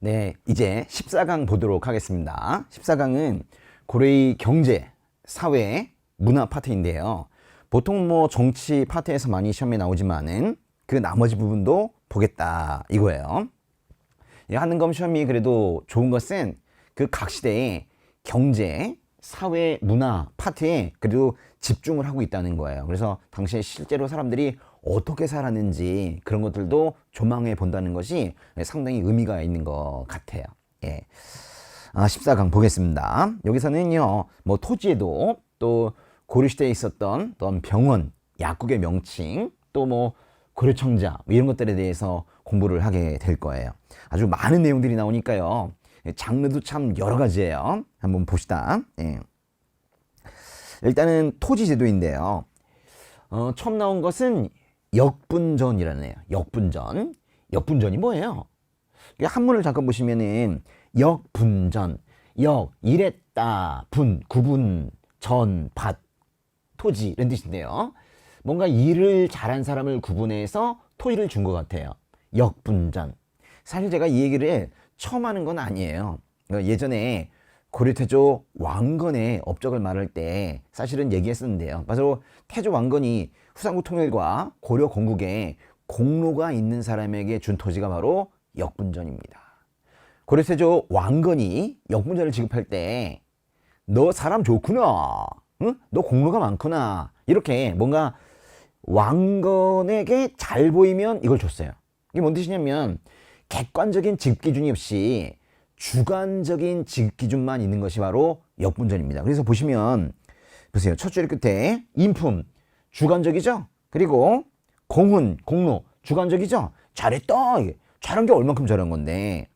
네, 이제 14강 보도록 하겠습니다. 14강은 고려의 경제, 사회, 문화 파트인데요. 보통 뭐 정치 파트에서 많이 시험에 나오지만은 그 나머지 부분도 보겠다 이거예요. 한능검 시험이 그래도 좋은 것은 그 각 시대의 경제, 사회, 문화 파트에 그래도 집중을 하고 있다는 거예요. 그래서 당시에 실제로 사람들이 어떻게 살았는지 그런 것들도 조망해 본다는 것이 상당히 의미가 있는 것 같아요. 예. 14강 보겠습니다. 여기서는요, 뭐 토지에도 또 고려시대에 있었던 어떤 병원, 약국의 명칭, 또 뭐 고려청자 이런 것들에 대해서 공부를 하게 될 거예요. 아주 많은 내용들이 나오니까요. 장르도 참 여러 가지예요. 한번 봅시다. 예. 일단은 토지제도인데요. 처음 나온 것은 역분전이라네요. 역분전. 역분전이 뭐예요? 한문을 잠깐 보시면은 역분전, 역, 일했다, 분, 구분, 전, 밭, 토지 이런 뜻인데요. 뭔가 일을 잘한 사람을 구분해서 토지를 준 것 같아요. 역분전. 사실 제가 이 얘기를 처음 하는 건 아니에요. 예전에 고려태조 왕건의 업적을 말할 때 사실은 얘기했었는데요. 바로 태조 왕건이 후삼국 통일과 고려 건국에 공로가 있는 사람에게 준 토지가 바로 역분전입니다. 고려태조 왕건이 역분전을 지급할 때 너 사람 좋구나, 응? 너 공로가 많구나, 이렇게 뭔가 왕건에게 잘 보이면 이걸 줬어요. 이게 뭔 뜻이냐면 객관적인 지급 기준이 없이 주관적인 지급 기준만 있는 것이 바로 역분전입니다. 그래서 보시면 보세요. 첫 줄 끝에 인품 주관적이죠. 그리고 공훈 공로 주관적이죠. 잘했다. 잘한 게 얼만큼 잘한 건데,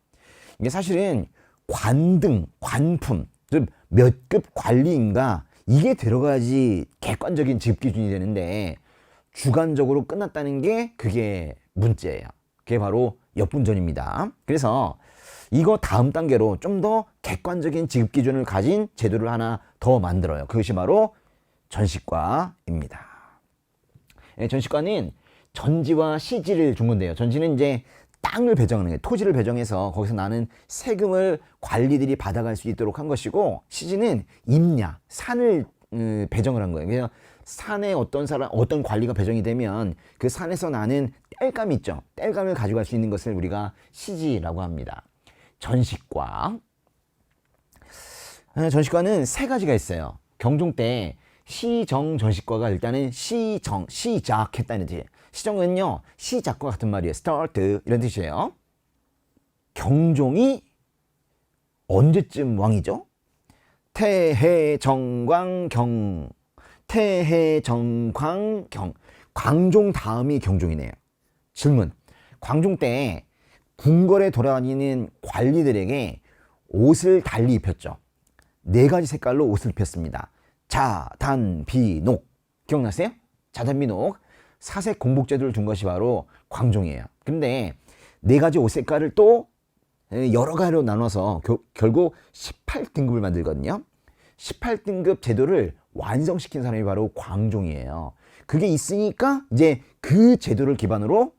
이게 사실은 관등 관품 몇 급 관리인가 이게 들어가야지 객관적인 지급 기준이 되는데 주관적으로 끝났다는 게 그게 문제예요. 그게 바로 역분전입니다. 그래서 이거 다음 단계로 좀 더 객관적인 지급 기준을 가진 제도를 하나 더 만들어요. 그것이 바로 전시과입니다. 전시과는 전지와 시지를 준 건데요. 전지는 이제 땅을 배정하는 거예요. 토지를 배정해서 거기서 나는 세금을 관리들이 받아갈 수 있도록 한 것이고, 시지는 임야, 산을 배정을 한 거예요. 그래서 산에 어떤 관리가 배정이 되면 그 산에서 나는 땔감 있죠. 땔감을 가져갈 수 있는 것을 우리가 시지라고 합니다. 전시과. 전시과는 세 가지가 있어요. 경종 때 시정 전시과가 일단은 시작했다는 뜻이에요. 시정은요, 시작과 같은 말이에요. start 이런 뜻이에요. 경종이 언제쯤 왕이죠? 태해정광경. 태해정광경. 광종 다음이 경종이네요. 질문. 광종 때 궁궐에 돌아다니는 관리들에게 옷을 달리 입혔죠. 네 가지 색깔로 옷을 입혔습니다. 자, 단, 비, 녹. 기억나세요? 자, 단, 비, 녹. 사색 공복제도를 준 것이 바로 광종이에요. 근데 네 가지 옷 색깔을 또 여러 가지로 나눠서 결국 18등급을 만들거든요. 18등급 제도를 완성시킨 사람이 바로 광종이에요. 그게 있으니까 이제 그 제도를 기반으로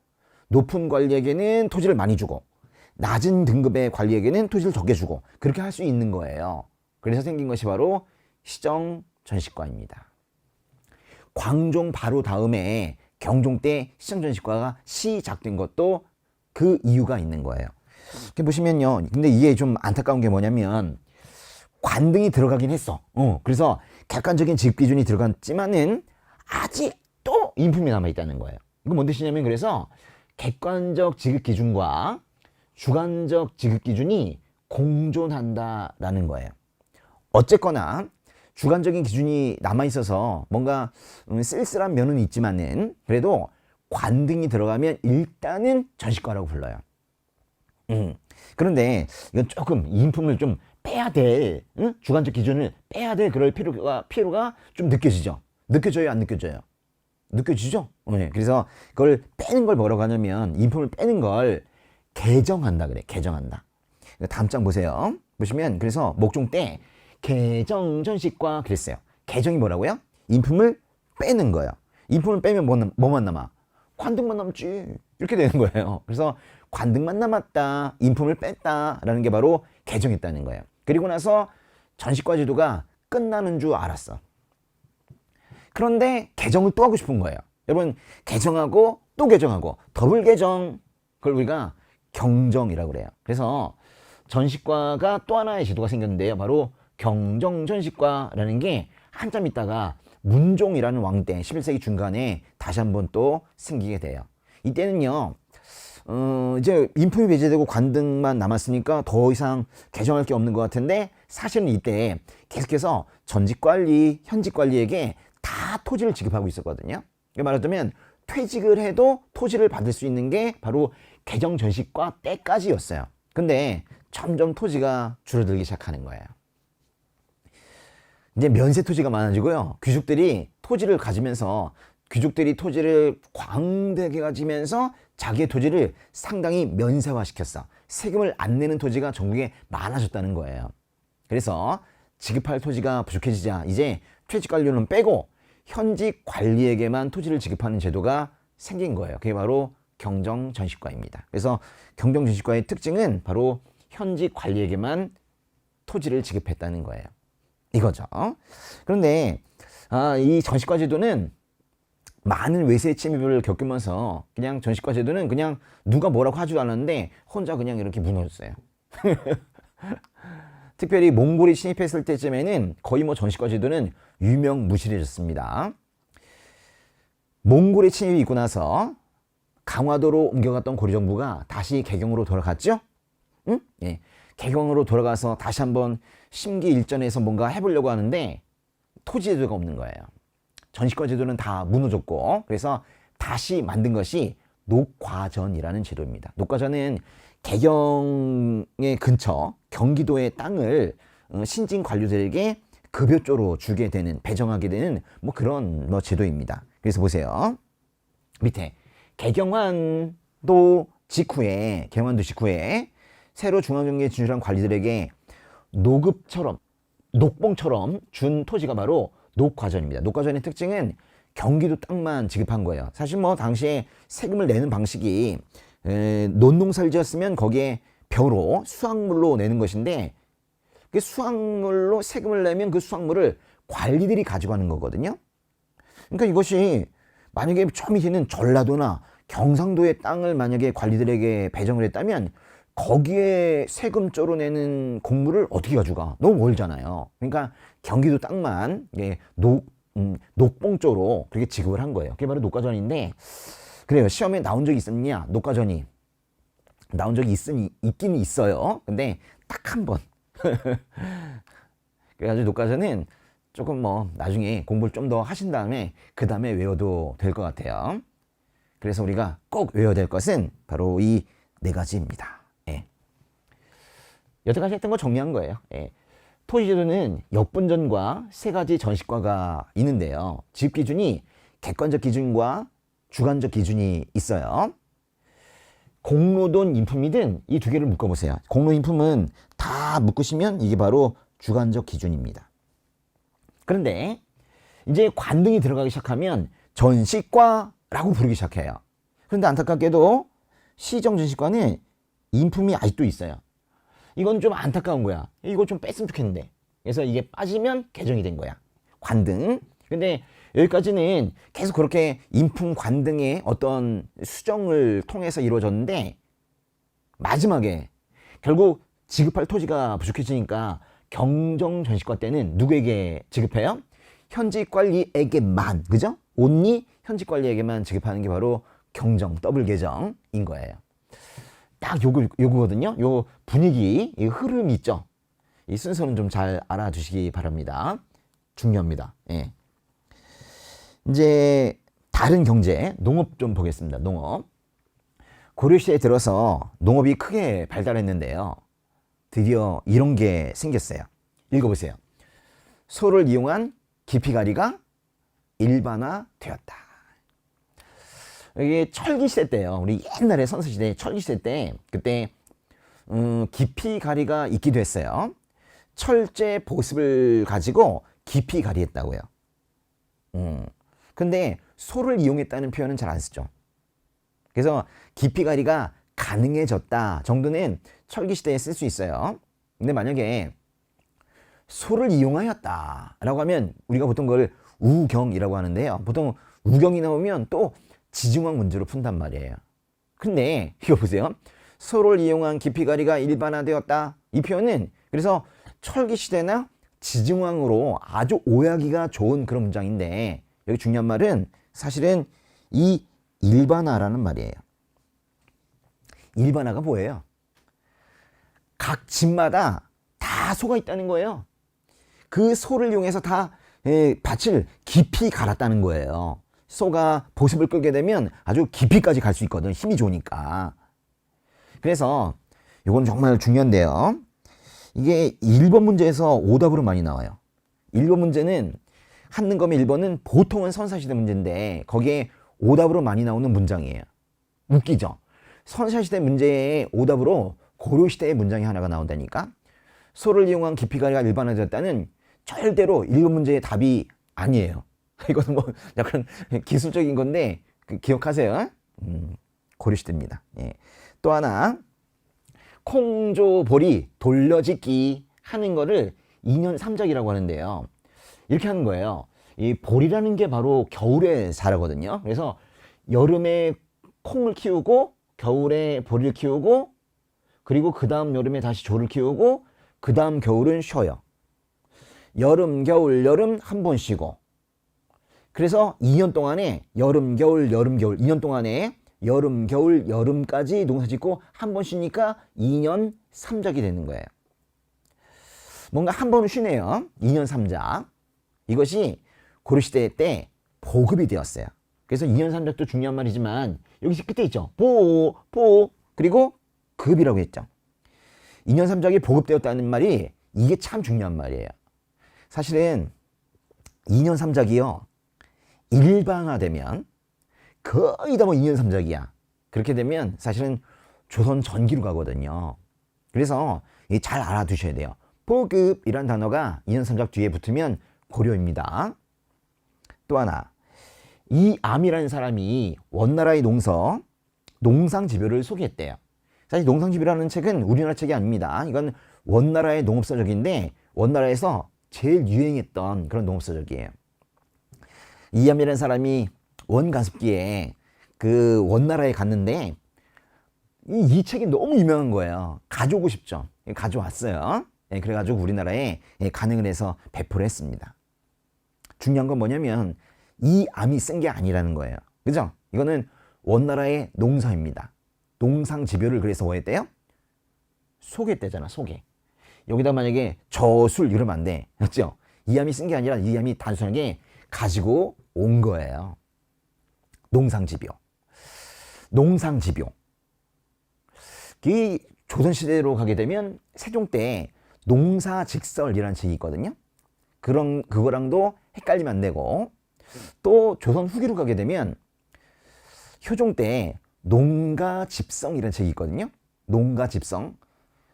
높은 관리에게는 토지를 많이 주고 낮은 등급의 관리에게는 토지를 적게 주고 그렇게 할 수 있는 거예요. 그래서 생긴 것이 바로 시정 전시과입니다. 광종 바로 다음에 경종 때 시정 전시과가 시작된 것도 그 이유가 있는 거예요. 이렇게 보시면요. 근데 이게 좀 안타까운 게 뭐냐면 관등이 들어가긴 했어. 그래서 객관적인 지급 기준이 들어갔지만은 아직도 인품이 남아 있다는 거예요. 이거 뭔 뜻이냐면, 그래서 객관적 지급 기준과 주관적 지급 기준이 공존한다라는 거예요. 어쨌거나 주관적인 기준이 남아있어서 뭔가 쓸쓸한 면은 있지만은 그래도 관등이 들어가면 일단은 전시과라고 불러요. 그런데 이건 조금 인품을 좀 빼야 될, 주관적 기준을 빼야 될 그럴 필요가 좀 느껴지죠. 느껴져요, 안 느껴져요? 느껴지죠? 네. 그래서 그걸 빼는 걸 뭐라고 하냐면, 인품을 빼는 걸 개정한다 그래. 개정한다. 다음 장 보세요. 보시면 그래서 목종 때 개정 전시과 그랬어요. 개정이 뭐라고요? 인품을 빼는 거예요. 인품을 빼면 뭐만 남아? 관등만 남지. 이렇게 되는 거예요. 그래서 관등만 남았다, 인품을 뺐다라는 게 바로 개정했다는 거예요. 그리고 나서 전시과 제도가 끝나는 줄 알았어. 그런데 개정을 또 하고 싶은 거예요. 여러분, 개정하고 또 개정하고 더블 개정, 그걸 우리가 경정이라고 그래요. 그래서 전시과가 또 하나의 제도가 생겼는데요. 바로 경정전시과라는 게 한참 있다가 문종이라는 왕 때 11세기 중간에 다시 한번 또 생기게 돼요. 이때는요, 이제 인품이 배제되고 관등만 남았으니까 더 이상 개정할 게 없는 것 같은데, 사실은 이때 계속해서 전직관리, 현직관리에게 다 토지를 지급하고 있었거든요. 말하자면 퇴직을 해도 토지를 받을 수 있는 게 바로 개정전시과 때까지였어요. 근데 점점 토지가 줄어들기 시작하는 거예요. 이제 면세 토지가 많아지고요. 귀족들이 토지를 가지면서 귀족들이 토지를 광대하게 가지면서 자기의 토지를 상당히 면세화시켰어. 세금을 안 내는 토지가 전국에 많아졌다는 거예요. 그래서 지급할 토지가 부족해지자 이제 퇴직관료는 빼고 현직 관리에게만 토지를 지급하는 제도가 생긴 거예요. 그게 바로 경정전시과입니다. 그래서 경정전시과의 특징은 바로 현직 관리에게만 토지를 지급했다는 거예요. 이거죠. 그런데 이 전시과 제도는 많은 외세 침입을 겪으면서 그냥 전시과 제도는 그냥 누가 뭐라고 하지도 않았는데 혼자 그냥 이렇게 무너졌어요. 특별히 몽골이 침입했을 때쯤에는 거의 뭐 전시과 제도는 유명무실해졌습니다. 몽골의 침입이 있고 나서 강화도로 옮겨갔던 고려정부가 다시 개경으로 돌아갔죠? 응? 예. 개경으로 돌아가서 다시 한번 심기일전해서 뭔가 해보려고 하는데 토지 제도가 없는 거예요. 전시과 제도는 다 무너졌고, 그래서 다시 만든 것이 녹과전이라는 제도입니다. 녹과전은 개경의 근처 경기도의 땅을 신진 관료들에게 급여조로 주게 되는, 배정하게 되는 뭐 그런 뭐 제도입니다. 그래서 보세요. 밑에 개경환도 직후에 새로 중앙정계에 진출한 관리들에게 노급처럼, 녹봉처럼 준 토지가 바로 녹과전입니다. 녹과전의 특징은 경기도 땅만 지급한 거예요. 사실 뭐 당시에 세금을 내는 방식이 논농사를 지었으면 거기에 벼로 수확물로 내는 것인데, 그 수확물로 세금을 내면 그 수확물을 관리들이 가져가는 거거든요. 그러니까 이것이 만약에 저 밑에는 전라도나 경상도의 땅을 만약에 관리들에게 배정을 했다면 거기에 세금조로 내는 곡물을 어떻게 가져가? 너무 멀잖아요. 그러니까 경기도 땅만 녹봉조로 그렇게 지급을 한 거예요. 그게 바로 녹과전인데, 그래요. 시험에 나온 적이 있었냐? 녹과전이 나온 적이 있긴 있어요. 근데 딱 한 번. 그래가지고 녹과전은 조금 뭐 나중에 공부를 좀 더 하신 다음에 그 다음에 외워도 될 것 같아요. 그래서 우리가 꼭 외워야 될 것은 바로 이 네 가지입니다. 예. 여태까지 했던 거 정리한 거예요. 예. 토지제도는 역분전과 세 가지 전시과가 있는데요. 지급 기준이 객관적 기준과 주관적 기준이 있어요. 공로든 인품이든 이 두 개를 묶어보세요. 공로, 인품은 다 묶으시면 이게 바로 주관적 기준입니다. 그런데 이제 관등이 들어가기 시작하면 전시과라고 부르기 시작해요. 그런데 안타깝게도 시정전시과는 인품이 아직도 있어요. 이건 좀 안타까운 거야. 이거 좀 뺐으면 좋겠는데. 그래서 이게 빠지면 개정이 된 거야. 관등. 근데 여기까지는 계속 그렇게 인품 관등의 어떤 수정을 통해서 이루어졌는데, 마지막에 결국 지급할 토지가 부족해지니까 경정전시과 때는 누구에게 지급해요? 현직관리에게만, 그죠? 온리 현직관리에게만 지급하는 게 바로 경정, 더블 개정인 거예요. 딱 요거거든요. 요 분위기, 이 흐름이 있죠. 이 순서는 좀 잘 알아두시기 바랍니다. 중요합니다. 예. 이제 다른 경제, 농업 좀 보겠습니다. 농업. 고려시대에 들어서 농업이 크게 발달했는데요. 드디어 이런 게 생겼어요. 읽어보세요. 소를 이용한 기피가리가 일반화되었다. 이게 철기시대 때요. 우리 옛날에 선사시대 철기시대 때, 그때 기피가리가 있기도 했어요. 철제 보습을 가지고 기피가리했다고요. 근데 소를 이용했다는 표현은 잘 안 쓰죠. 그래서 기피가리가 가능해졌다 정도는 철기 시대에 쓸 수 있어요. 근데 만약에 소를 이용하였다라고 하면 우리가 보통 그걸 우경이라고 하는데요. 보통 우경이 나오면 또 지증왕 문제로 푼단 말이에요. 근데 이거 보세요. 소를 이용한 기피가리가 일반화되었다. 이 표현은 그래서 철기 시대나 지증왕으로 아주 오해하기가 좋은 그런 문장인데, 여기 중요한 말은 사실은 이 일반화라는 말이에요. 일반화가 뭐예요? 각 집마다 다 소가 있다는 거예요. 그 소를 이용해서 다 밭을 깊이 갈았다는 거예요. 소가 보습을 끌게 되면 아주 깊이까지 갈 수 있거든. 힘이 좋으니까. 그래서 이건 정말 중요한데요. 이게 1번 문제에서 오답으로 많이 나와요. 1번 문제는 한능검의 1번은 보통은 선사시대 문제인데 거기에 오답으로 많이 나오는 문장이에요. 웃기죠? 선사시대 문제의 오답으로 고려시대의 문장이 하나가 나온다니까. 소를 이용한 기피가리가 일반화되었다는 절대로 1번 문제의 답이 아니에요. 이거는 뭐 약간 기술적인 건데 기억하세요. 고려시대입니다. 예. 또 하나, 콩조볼이 돌려짓기 하는 거를 2년 3작이라고 하는데요. 이렇게 하는 거예요. 이 볼이라는 게 바로 겨울에 자라거든요. 그래서 여름에 콩을 키우고 겨울에 보리를 키우고 그리고 그 다음 여름에 다시 조를 키우고 그 다음 겨울은 쉬어요. 여름, 겨울, 여름 한 번 쉬고, 그래서 2년 동안에 여름, 겨울, 여름, 겨울 2년 동안에 여름, 겨울, 여름까지 농사 짓고 한 번 쉬니까 2년 3작이 되는 거예요. 뭔가 한 번은 쉬네요. 2년 3작. 이것이 고려시대 때 보급이 되었어요. 그래서 2년 3작도 중요한 말이지만 여기 끝에 있죠. 보, 그리고 급이라고 했죠. 2년 3작이 보급되었다는 말이 이게 참 중요한 말이에요. 사실은 2년 3작이요. 일방화되면 거의 다 뭐 2년 3작이야. 그렇게 되면 사실은 조선 전기로 가거든요. 그래서 잘 알아두셔야 돼요. 보급이란 단어가 2년 3작 뒤에 붙으면 고려입니다. 또 하나, 이 암이라는 사람이 원나라의 농상지표를 소개했대요. 사실 농상지표라는 책은 우리나라 책이 아닙니다. 이건 원나라의 농업서적인데 원나라에서 제일 유행했던 그런 농업서적이에요. 이암이라는 사람이 원가습기에 그 원나라에 갔는데 이 책이 너무 유명한 거예요. 가져오고 싶죠. 가져왔어요. 그래가지고 우리나라에 간행을 해서 배포를 했습니다. 중요한 건 뭐냐면 이 암이 쓴 게 아니라는 거예요. 그죠? 이거는 원나라의 농사입니다. 농상지표를 그래서 뭐 했대요? 소개했대잖아, 소개. 여기다 만약에 저술 이러면 안 돼. 그렇죠? 이 암이 쓴 게 아니라 이 암이 단순하게 가지고 온 거예요. 농상지표. 이 조선시대로 가게 되면 세종 때 농사직설이라는 책이 있거든요. 그거랑도 헷갈리면 안 되고, 또 조선 후기로 가게 되면 효종 때 농가집성이라는 책이 있거든요. 농가집성.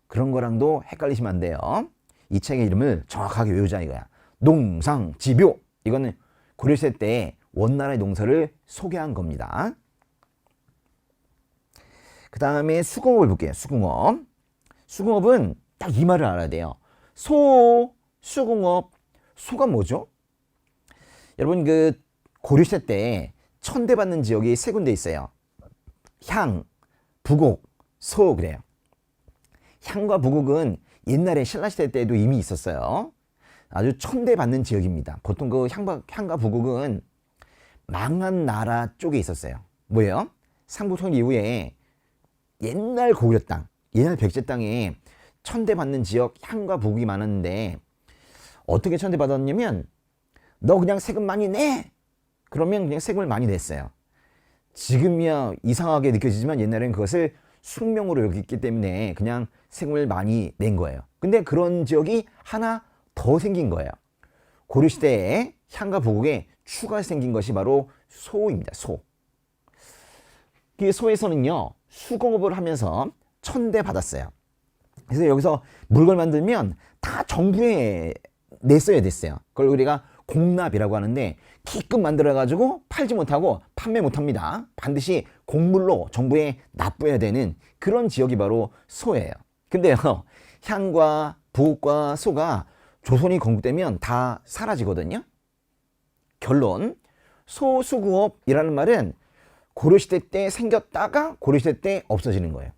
그런 거랑도 헷갈리시면 안 돼요. 이 책의 이름을 정확하게 외우자 이거야. 농상지표. 이거는 고려시대 때 원나라의 농사를 소개한 겁니다. 그 다음에 수공업을 볼게요. 수공업은 딱 이 말을 알아야 돼요. 수공업. 소가 뭐죠? 여러분 그 고려시대 때 천대받는 지역이 세 군데 있어요. 향, 부곡, 소 그래요. 향과 부곡은 옛날에 신라시대 때도 이미 있었어요. 아주 천대받는 지역입니다. 보통 그 향과 부곡은 망한 나라 쪽에 있었어요. 뭐예요? 삼국통일 이후에 옛날 고구려 땅, 옛날 백제 땅에 천대받는 지역 향과 부곡이 많았는데 어떻게 천대받았냐면 너 그냥 세금 많이 내! 그러면 그냥 세금을 많이 냈어요. 지금이야 이상하게 느껴지지만 옛날엔 그것을 숙명으로 여겼기 때문에 그냥 세금을 많이 낸 거예요. 근데 그런 지역이 하나 더 생긴 거예요. 고려시대에 향과 부곡에 추가 생긴 것이 바로 소입니다. 소. 그 소에서는요 수공업을 하면서 천대 받았어요. 그래서 여기서 물건을 만들면 다 정부에 냈어야 됐어요. 그걸 우리가 공납이라고 하는데 기껏 만들어가지고 팔지 못하고 판매 못합니다. 반드시 곡물로 정부에 납부해야 되는 그런 지역이 바로 소예요. 근데요, 향과 부과 소가 조선이 건국되면 다 사라지거든요. 결론, 소수구업이라는 말은 고려시대 때 생겼다가 고려시대 때 없어지는 거예요.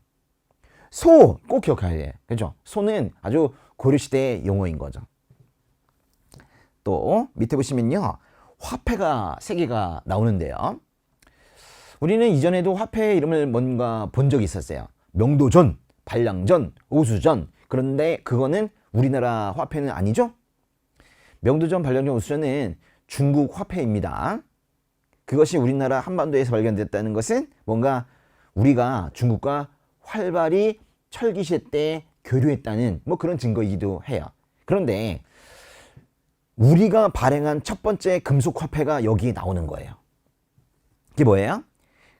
소 꼭 기억해야 돼요. 그죠? 소는 아주 고려시대의 용어인 거죠. 또 밑에 보시면요, 화폐가 3개가 나오는데요. 우리는 이전에도 화폐 이름을 뭔가 본 적이 있었어요. 명도전, 반량전, 우수전. 그런데 그거는 우리나라 화폐는 아니죠? 명도전, 반량전, 우수전은 중국 화폐입니다. 그것이 우리나라 한반도에서 발견됐다는 것은 뭔가 우리가 중국과 활발히 철기시대 때 교류했다는 뭐 그런 증거이기도 해요. 그런데 우리가 발행한 첫 번째 금속 화폐가 여기 나오는 거예요. 이게 뭐예요?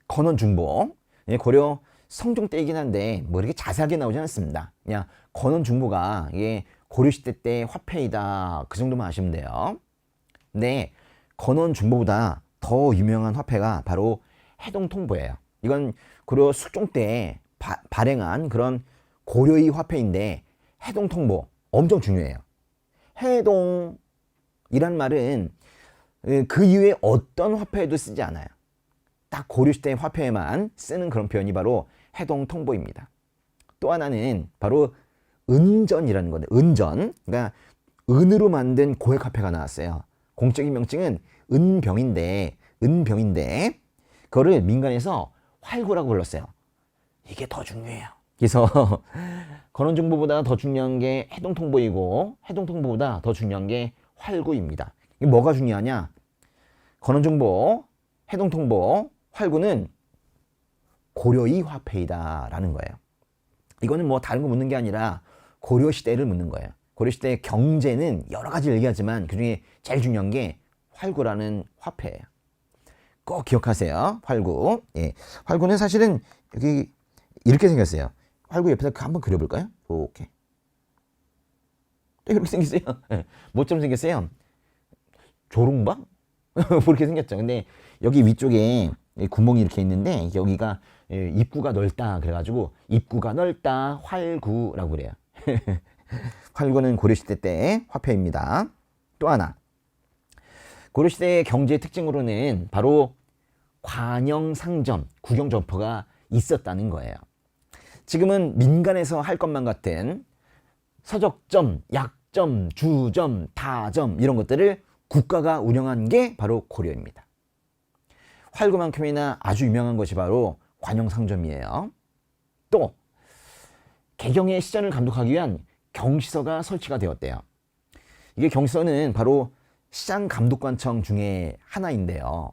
건원중보. 고려 성종 때이긴 한데 뭐 이렇게 자세하게 나오지 않습니다. 그냥 건원중보가 이게 고려시대 때 화폐이다, 그 정도만 아시면 돼요. 근데 건원중보보다 더 유명한 화폐가 바로 해동통보예요. 이건 고려 숙종 때 발행한 그런 고려의 화폐인데 해동통보 엄청 중요해요. 해동이란 말은 그 이후에 어떤 화폐에도 쓰지 않아요. 딱 고려시대 화폐에만 쓰는 그런 표현이 바로 해동통보입니다. 또 하나는 바로 은전이라는 건데, 은전, 그러니까 은으로 만든 고액화폐가 나왔어요. 공적인 명칭은 은병인데 그거를 민간에서 활구라고 불렀어요. 이게 더 중요해요. 그래서 건원중보보다 더 중요한 게 해동통보이고 해동통보보다 더 중요한 게 활구입니다. 이게 뭐가 중요하냐? 건원중보, 해동통보, 활구는 고려의 화폐이다라는 거예요. 이거는 뭐 다른 거 묻는 게 아니라 고려시대를 묻는 거예요. 고려시대 경제는 여러 가지 얘기하지만 그중에 제일 중요한 게 활구라는 화폐예요. 꼭 기억하세요. 활구. 예. 활구는 사실은 여기 이렇게 생겼어요. 활구 옆에서 한번 그려볼까요? 이렇게. 이렇게 생겼어요. 뭐처럼 생겼어요? 조롱박? 뭐 이렇게 생겼죠. 근데 여기 위쪽에 구멍이 이렇게 있는데 여기가 입구가 넓다 그래가지고 입구가 넓다 활구라고 그래요. 활구는 고려시대 때 화폐입니다. 또 하나, 고려시대의 경제 특징으로는 바로 관영상점, 국영점포가 있었다는 거예요. 지금은 민간에서 할 것만 같은 서적점, 약점, 주점, 다점 이런 것들을 국가가 운영한 게 바로 고려입니다. 활구만큼이나 아주 유명한 것이 바로 관영상점이에요. 또 개경의 시전을 감독하기 위한 경시서가 설치가 되었대요. 이게 경시서는 바로 시장감독관청 중에 하나인데요.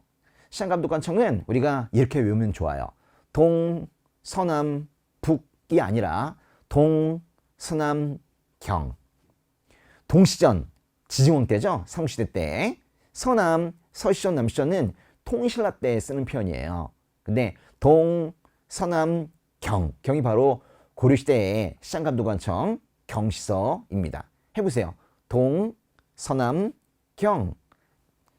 시장감독관청은 우리가 이렇게 외우면 좋아요. 동, 서남, 북이 아니라 동, 서남, 경. 동시전, 지증원 때죠. 삼국시대 때. 서남, 서시전, 남시전은 통신라 때 쓰는 표현이에요. 근데 동, 서남, 경. 경이 바로 고려시대의 시장감독관청 경시서입니다. 해보세요. 동, 서남, 경.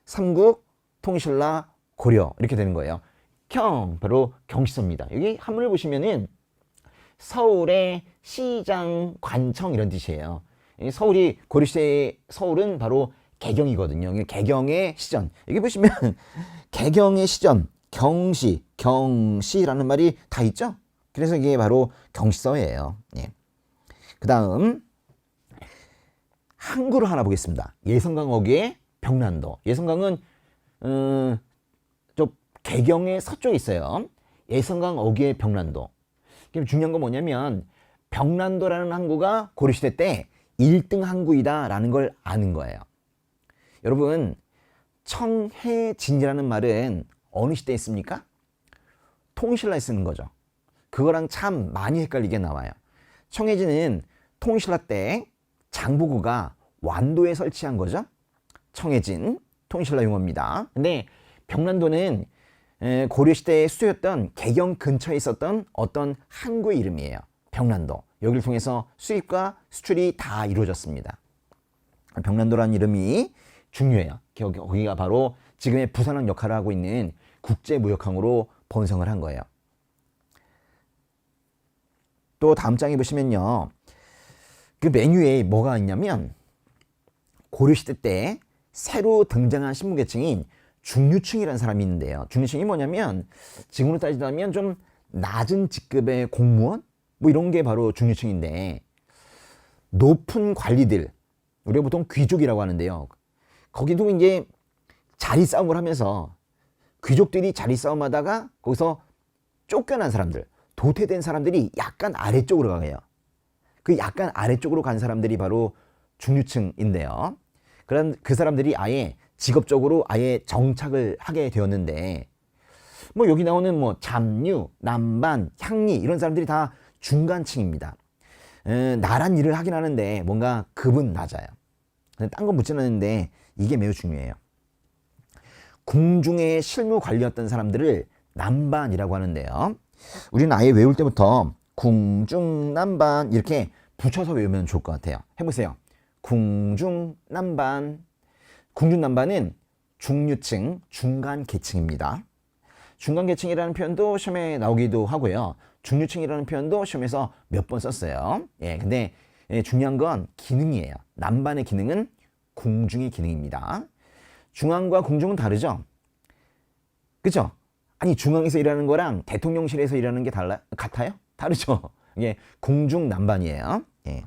삼국, 통신라, 고려 이렇게 되는 거예요. 경, 바로 경시서입니다. 여기 한문을 보시면은 서울의 시장, 관청 이런 뜻이에요. 서울이 고려시대의 서울은 바로 개경이거든요. 개경의 시전. 여기 보시면 개경의 시전, 경시, 경시라는 말이 다 있죠. 그래서 이게 바로 경시서예요. 예. 그 다음 항구를 하나 보겠습니다. 예성강 어귀의 병란도. 예성강은 저 개경의 서쪽에 있어요. 예성강 어귀의 병란도. 중요한 건 뭐냐면 병란도라는 항구가 고려시대 때 1등 항구이다라는 걸 아는 거예요. 여러분, 청해진이라는 말은 어느 시대에 씁니까? 통신라에 쓰는 거죠. 그거랑 참 많이 헷갈리게 나와요. 청해진은 통신라 때 장보고가 완도에 설치한 거죠. 청해진, 통신라 용어입니다. 근데 병란도는 고려시대의 수도였던 개경 근처에 있었던 어떤 항구의 이름이에요. 병란도. 여기를 통해서 수입과 수출이 다 이루어졌습니다. 병란도라는 이름이 중요해요. 거기가 바로 지금의 부산항 역할을 하고 있는 국제무역항으로 번성을 한 거예요. 또 다음 장에 보시면요. 그 메뉴에 뭐가 있냐면 고려시대 때 새로 등장한 신분계층인 중류층이라는 사람이 있는데요. 중류층이 뭐냐면 지금으로 따지자면 좀 낮은 직급의 공무원? 뭐 이런 게 바로 중류층인데 높은 관리들, 우리가 보통 귀족이라고 하는데요. 거기도 이제 자리 싸움을 하면서 귀족들이 자리 싸움하다가 거기서 쫓겨난 사람들, 도태된 사람들이 약간 아래쪽으로 가요. 그 약간 아래쪽으로 간 사람들이 바로 중류층인데요. 그런 그 사람들이 아예 직업적으로 아예 정착을 하게 되었는데 뭐 여기 나오는 뭐 잡류, 남반, 향리 이런 사람들이 다 중간층입니다. 나란 일을 하긴 하는데 뭔가 급은 낮아요. 딴 건 묻지는 않는데 이게 매우 중요해요. 궁중의 실무 관리였던 사람들을 남반이라고 하는데요. 우리는 아예 외울 때부터 궁중남반 이렇게 붙여서 외우면 좋을 것 같아요. 해보세요. 궁중남반. 궁중남반은 중류층, 중간계층입니다. 중간계층이라는 표현도 시험에 나오기도 하고요. 중류층이라는 표현도 시험에서 몇 번 썼어요. 예, 근데 중요한 건 기능이에요. 남반의 기능은 궁중의 기능입니다. 중앙과 궁중은 다르죠? 그죠? 아니, 중앙에서 일하는 거랑 대통령실에서 일하는 게 같아요? 다르죠? 이게 궁중남반이에요. 예.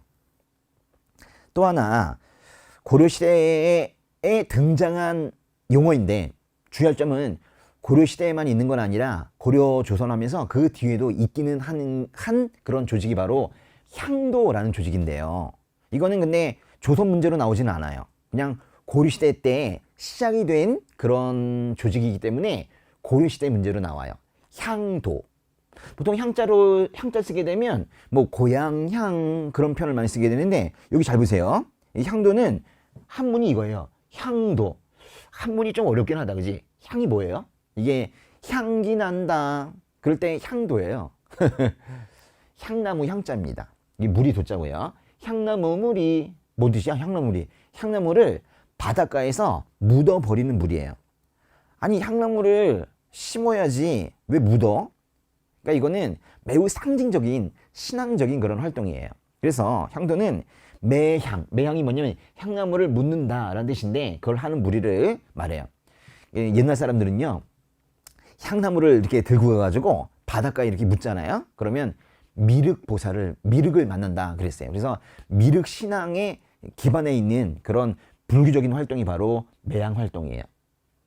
또 하나, 고려시대에 등장한 용어인데 주의할 점은 고려시대에만 있는 건 아니라 고려 조선하면서 그 뒤에도 있기는 한 그런 조직이 바로 향도라는 조직인데요. 이거는 근데 조선 문제로 나오지는 않아요. 그냥 고려시대 때 시작이 된 그런 조직이기 때문에 고려시대 문제로 나와요. 향도. 보통 향자 쓰게 되면 뭐 고향향 그런 표현을 많이 쓰게 되는데 여기 잘 보세요. 이 향도는 한문이 이거예요. 향도. 한문이 좀 어렵긴 하다, 그지? 향이 뭐예요? 이게 향기 난다. 그럴 때 향도예요. 향나무 향자입니다. 이게 물이 도자고요. 향나무 물이 뭐 뜻이야? 향나물이. 향나무를 바닷가에서 묻어버리는 물이에요. 아니, 향나무를 심어야지 왜 묻어? 그러니까 이거는 매우 상징적인 신앙적인 그런 활동이에요. 그래서 향도는 매향이 뭐냐면 향나무를 묻는다라는 뜻인데 그걸 하는 무리를 말해요. 옛날 사람들은요, 향나무를 이렇게 들고 가가지고 바닷가에 이렇게 묻잖아요. 그러면 미륵을 만난다 그랬어요. 그래서 미륵 신앙에 기반해 있는 그런 불교적인 활동이 바로 매향 활동이에요.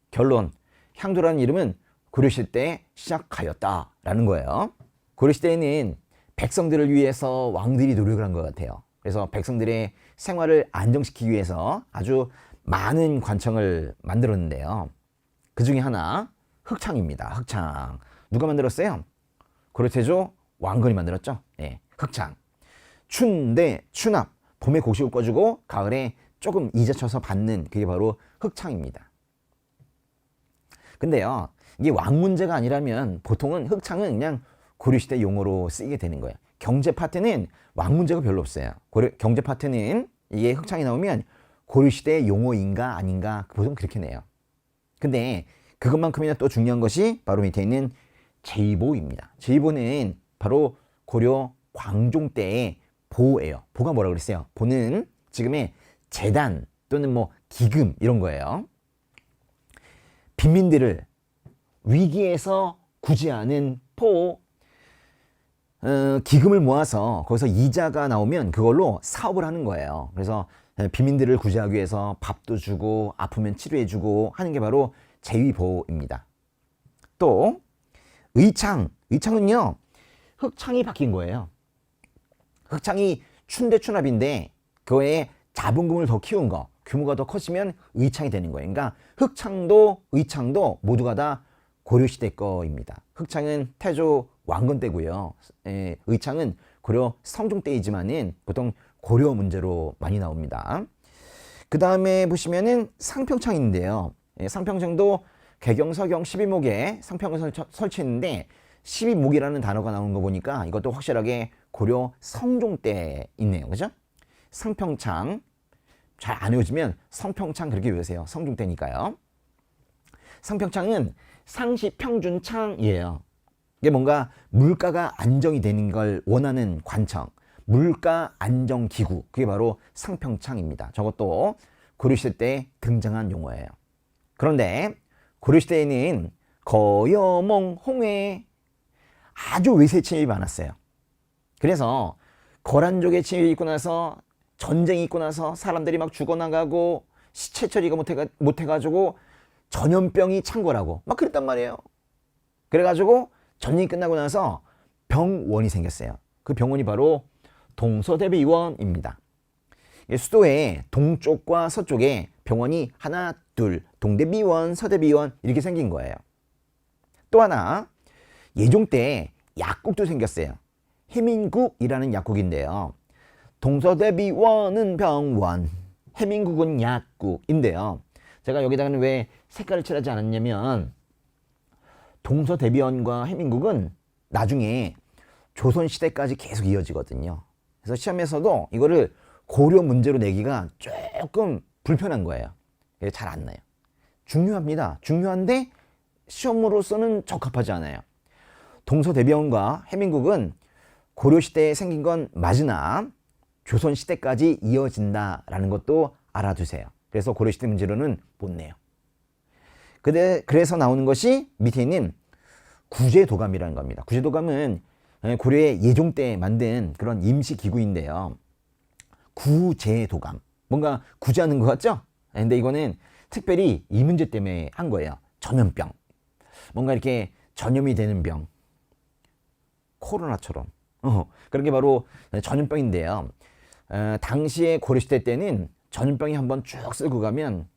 결론, 향도라는 이름은 고려시대 때 시작하였다라는 거예요. 고려시대에는 백성들을 위해서 왕들이 노력을 한 것 같아요. 그래서 백성들의 생활을 안정시키기 위해서 아주 많은 관청을 만들었는데요. 그 중에 하나 흑창입니다. 흑창. 누가 만들었어요? 고려태조 왕건이 만들었죠. 네, 흑창. 춘대, 추납. 봄에 곡식을 꿔주고 가을에 조금 이자 쳐서 받는 그게 바로 흑창입니다. 근데요, 이게 왕 문제가 아니라면 보통은 흑창은 그냥 고려시대 용어로 쓰이게 되는 거예요. 경제 파트는 왕 문제가 별로 없어요. 경제 파트는 이게 흑창이 나오면 고려시대 용어인가 아닌가 보통 그렇게 내요. 근데 그것만큼이나 또 중요한 것이 바로 밑에 있는 제의보입니다. 제의보는 바로 고려 광종 때의 보예요. 보가 뭐라고 그랬어요? 보는 지금의 재단 또는 뭐 기금 이런 거예요. 빈민들을 위기에서 구제하는 기금을 모아서 거기서 이자가 나오면 그걸로 사업을 하는 거예요. 그래서 빈민들을 구제하기 위해서 밥도 주고 아프면 치료해주고 하는 게 바로 제위보입니다. 또 의창은요, 흑창이 바뀐 거예요. 흑창이 춘대춘합인데 그거에 자본금을 더 키운 거, 규모가 더 커지면 의창이 되는 거예요. 그러니까 흑창도 의창도 모두가 다 고려시대 거입니다. 흑창은 태조 왕건 때고요. 의창은 고려 성종 때이지만은 보통 고려 문제로 많이 나옵니다. 그 다음에 보시면은 상평창인데요. 상평창도 개경서경 12목에 상평을 설치했는데 12목이라는 단어가 나오는 거 보니까 이것도 확실하게 고려 성종 때 있네요. 그죠? 상평창 잘 안 외워지면 성평창 그렇게 외우세요. 성중 때니까요. 성평창은 상시 평준창이에요. 이게 뭔가 물가가 안정이 되는 걸 원하는 관청, 물가 안정 기구, 그게 바로 상평창입니다. 저것도 고려시대 때 등장한 용어예요. 그런데 고려시대에는 거여몽, 홍해 아주 외세 침입이 많았어요. 그래서 거란족의 침입이 있고 나서 전쟁이 있고 나서 사람들이 막 죽어나가고 시체 처리가 못해가지고 전염병이 창궐하고 막 그랬단 말이에요. 그래가지고 전쟁이 끝나고 나서 병원이 생겼어요. 그 병원이 바로 동서대비원입니다. 수도의 동쪽과 서쪽에 병원이 하나, 둘, 동대비원, 서대비원 이렇게 생긴 거예요. 또 하나, 예종 때 약국도 생겼어요. 해민국이라는 약국인데요. 동서대비원은 병원, 해민국은 약국인데요. 제가 여기다가는 왜 색깔을 칠하지 않았냐면 동서대비원과 해민국은 나중에 조선시대까지 계속 이어지거든요. 그래서 시험에서도 이거를 고려 문제로 내기가 조금 불편한 거예요. 잘 안 나요. 중요합니다. 중요한데 시험으로서는 적합하지 않아요. 동서대비원과 해민국은 고려시대에 생긴 건 맞으나 조선시대까지 이어진다라는 것도 알아두세요. 그래서 고려시대 문제로는 못 내요. 그래서 나오는 것이 밑에 있는 구제도감이라는 겁니다. 구제도감은 고려의 예종 때 만든 그런 임시기구인데요. 구제도감. 뭔가 구제하는 것 같죠? 근데 이거는 특별히 이 문제 때문에 한 거예요. 전염병. 뭔가 이렇게 전염이 되는 병. 코로나처럼. 그런 게 바로 전염병인데요. 당시에 고려시대 때는 전염병이 한번 쭉 쓸고 가면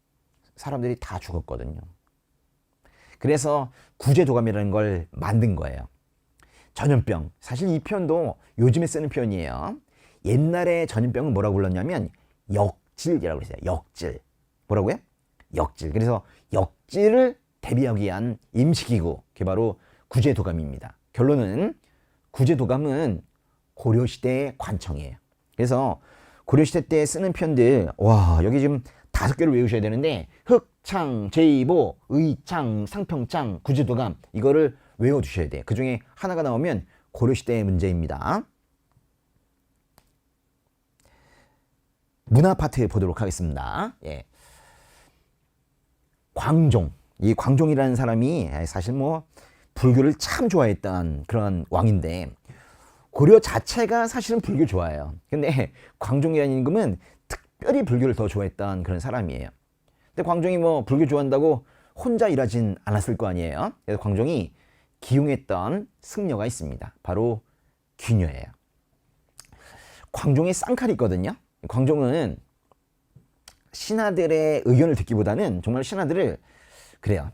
사람들이 다 죽었거든요. 그래서 구제도감이라는 걸 만든 거예요. 전염병. 사실 이 표현도 요즘에 쓰는 표현이에요. 옛날에 전염병은 뭐라고 불렀냐면 역질이라고 했어요. 역질. 뭐라고요? 역질. 그래서 역질을 대비하기 위한 임시기구. 그게 바로 구제도감입니다. 결론은 구제도감은 고려시대의 관청이에요. 그래서 고려시대 때 쓰는 표현들, 와, 여기 지금 5개를 외우셔야 되는데 흑창, 제이보, 의창, 상평창, 구제도감 이거를 외워두셔야 돼요. 그 중에 하나가 나오면 고려시대의 문제입니다. 문화 파트 보도록 하겠습니다. 예. 광종. 이 광종이라는 사람이 사실 뭐 불교를 참 좋아했던 그런 왕인데 고려 자체가 사실은 불교 좋아해요. 근데 광종이라는 임금은 특별히 불교를 더 좋아했던 그런 사람이에요. 근데 광종이 뭐 불교 좋아한다고 혼자 일하진 않았을 거 아니에요. 그래서 광종이 기용했던 승려가 있습니다. 바로 귀녀예요. 광종의 쌍칼이 있거든요. 광종은 신하들의 의견을 듣기보다는 정말 신하들을 그래요.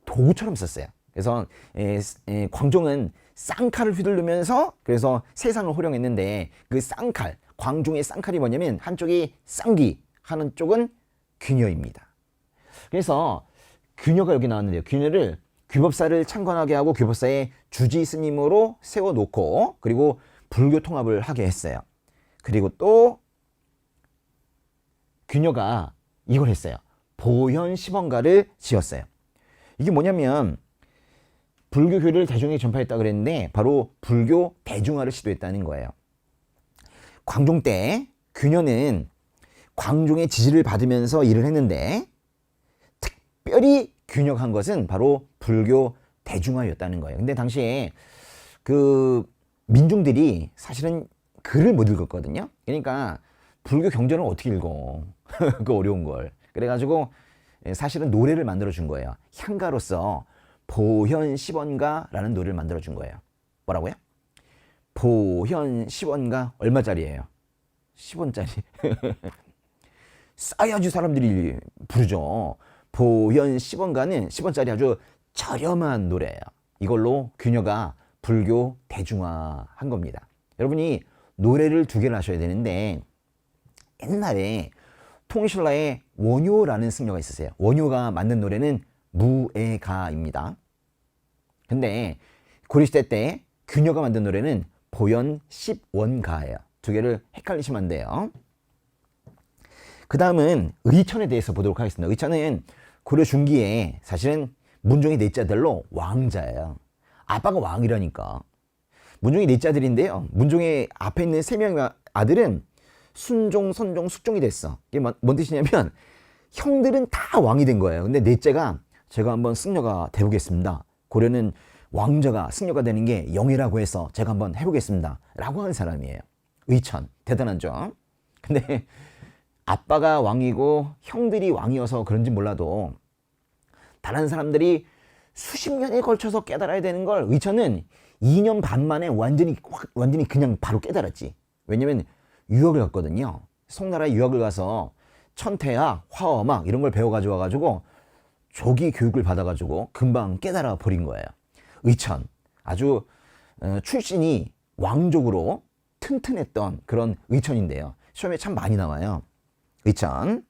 도구처럼 썼어요. 그래서 광종은 쌍칼을 휘두르면서 그래서 세상을 호령했는데 그 쌍칼, 광종의 쌍칼이 뭐냐면 한쪽이 쌍귀, 하는 쪽은 귀녀입니다. 그래서 귀녀가 여기 나왔는데요. 귀녀를 귀법사를 창건하게 하고 귀법사의 주지 스님으로 세워놓고 그리고 불교 통합을 하게 했어요. 그리고 또 귀녀가 이걸 했어요. 보현시범가를 지었어요. 이게 뭐냐면 불교교를 대중에게 전파했다 그랬는데 바로 불교 대중화를 시도했다는 거예요. 광종 때 귀녀는 광종의 지지를 받으면서 일을 했는데 특별히 귀녀한 것은 바로 불교 대중화였다는 거예요. 근데 당시에 그 민중들이 사실은 글을 못 읽었거든요. 그러니까 불교 경전을 어떻게 읽어? 그 어려운 걸. 그래가지고 사실은 노래를 만들어 준 거예요. 향가로서 보현 10원가라는 노래를 만들어 준 거예요. 뭐라고요? 보현 10원가 얼마짜리예요? 10원짜리. 싸야지 사람들이 부르죠. 보현 10원가는 10원짜리 아주 저렴한 노래예요. 이걸로 귀녀가 불교 대중화한 겁니다. 여러분이 노래를 2개를 하셔야 되는데 옛날에 통신라에 원효라는 승려가 있었어요. 원효가 만든 노래는 무애가입니다. 근데 고려시대 때 귀녀가 만든 노래는 보현 10원가예요. 2개를 헷갈리시면 안 돼요. 그 다음은 의천에 대해서 보도록 하겠습니다. 의천은 고려 중기에 사실은 문종의 넷자들로 왕자예요. 아빠가 왕이라니까. 문종의 넷자들인데요. 문종의 앞에 있는 3명의 아들은 순종, 선종, 숙종이 됐어. 이게 뭔 뜻이냐면 형들은 다 왕이 된 거예요. 근데 넷째가 제가 한번 승려가 되보겠습니다. 고려는 왕자가 승려가 되는 게 영예라고 해서 제가 한번 해보겠습니다. 라고 하는 사람이에요. 의천. 대단하죠? 근데 아빠가 왕이고 형들이 왕이어서 그런지 몰라도 다른 사람들이 수십 년에 걸쳐서 깨달아야 되는 걸 의천은 2년 반 만에 완전히 그냥 바로 깨달았지. 왜냐면 유학을 갔거든요. 송나라 유학을 가서 천태학, 화엄학 이런 걸 배워가지고 와가지고 조기 교육을 받아가지고 금방 깨달아 버린 거예요. 의천. 아주 출신이 왕족으로 튼튼했던 그런 의천인데요. 시험에 참 많이 나와요. 의천.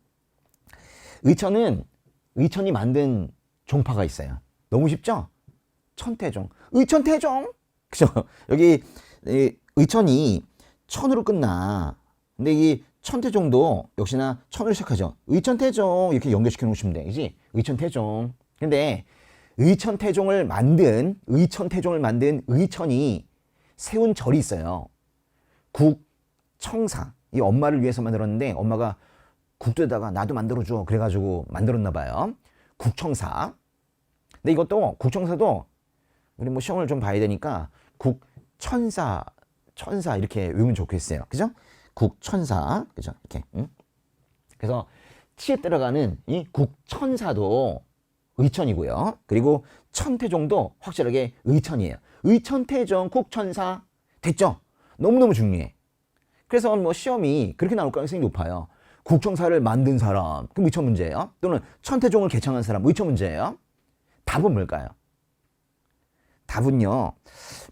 의천이 만든 종파가 있어요. 너무 쉽죠? 천태종. 의천태종. 그죠? 여기 의천이 천으로 끝나. 근데 이 천태종도 역시나 천으로 시작하죠. 의천태종 이렇게 연결시켜 놓으시면 돼. 그지? 의천태종. 근데 의천태종을 만든 의천이 세운 절이 있어요. 국청사. 이 엄마를 위해서 만들었는데 엄마가 국도에다가 나도 만들어줘. 그래가지고 만들었나 봐요. 국청사. 근데 이것도 국청사도 우리 뭐 시험을 좀 봐야 되니까 국천사 이렇게 외우면 좋겠어요. 그죠? 국천사. 그죠? 이렇게. 그래서 치에 들어가는 이 국천사도 의천이고요. 그리고 천태종도 확실하게 의천이에요. 의천태종 국천사. 됐죠? 너무너무 중요해. 그래서 뭐 시험이 그렇게 나올 가능성이 높아요. 국청사를 만든 사람, 그럼 의천 문제예요. 또는 천태종을 개창한 사람, 의천 문제예요. 답은 뭘까요? 답은요,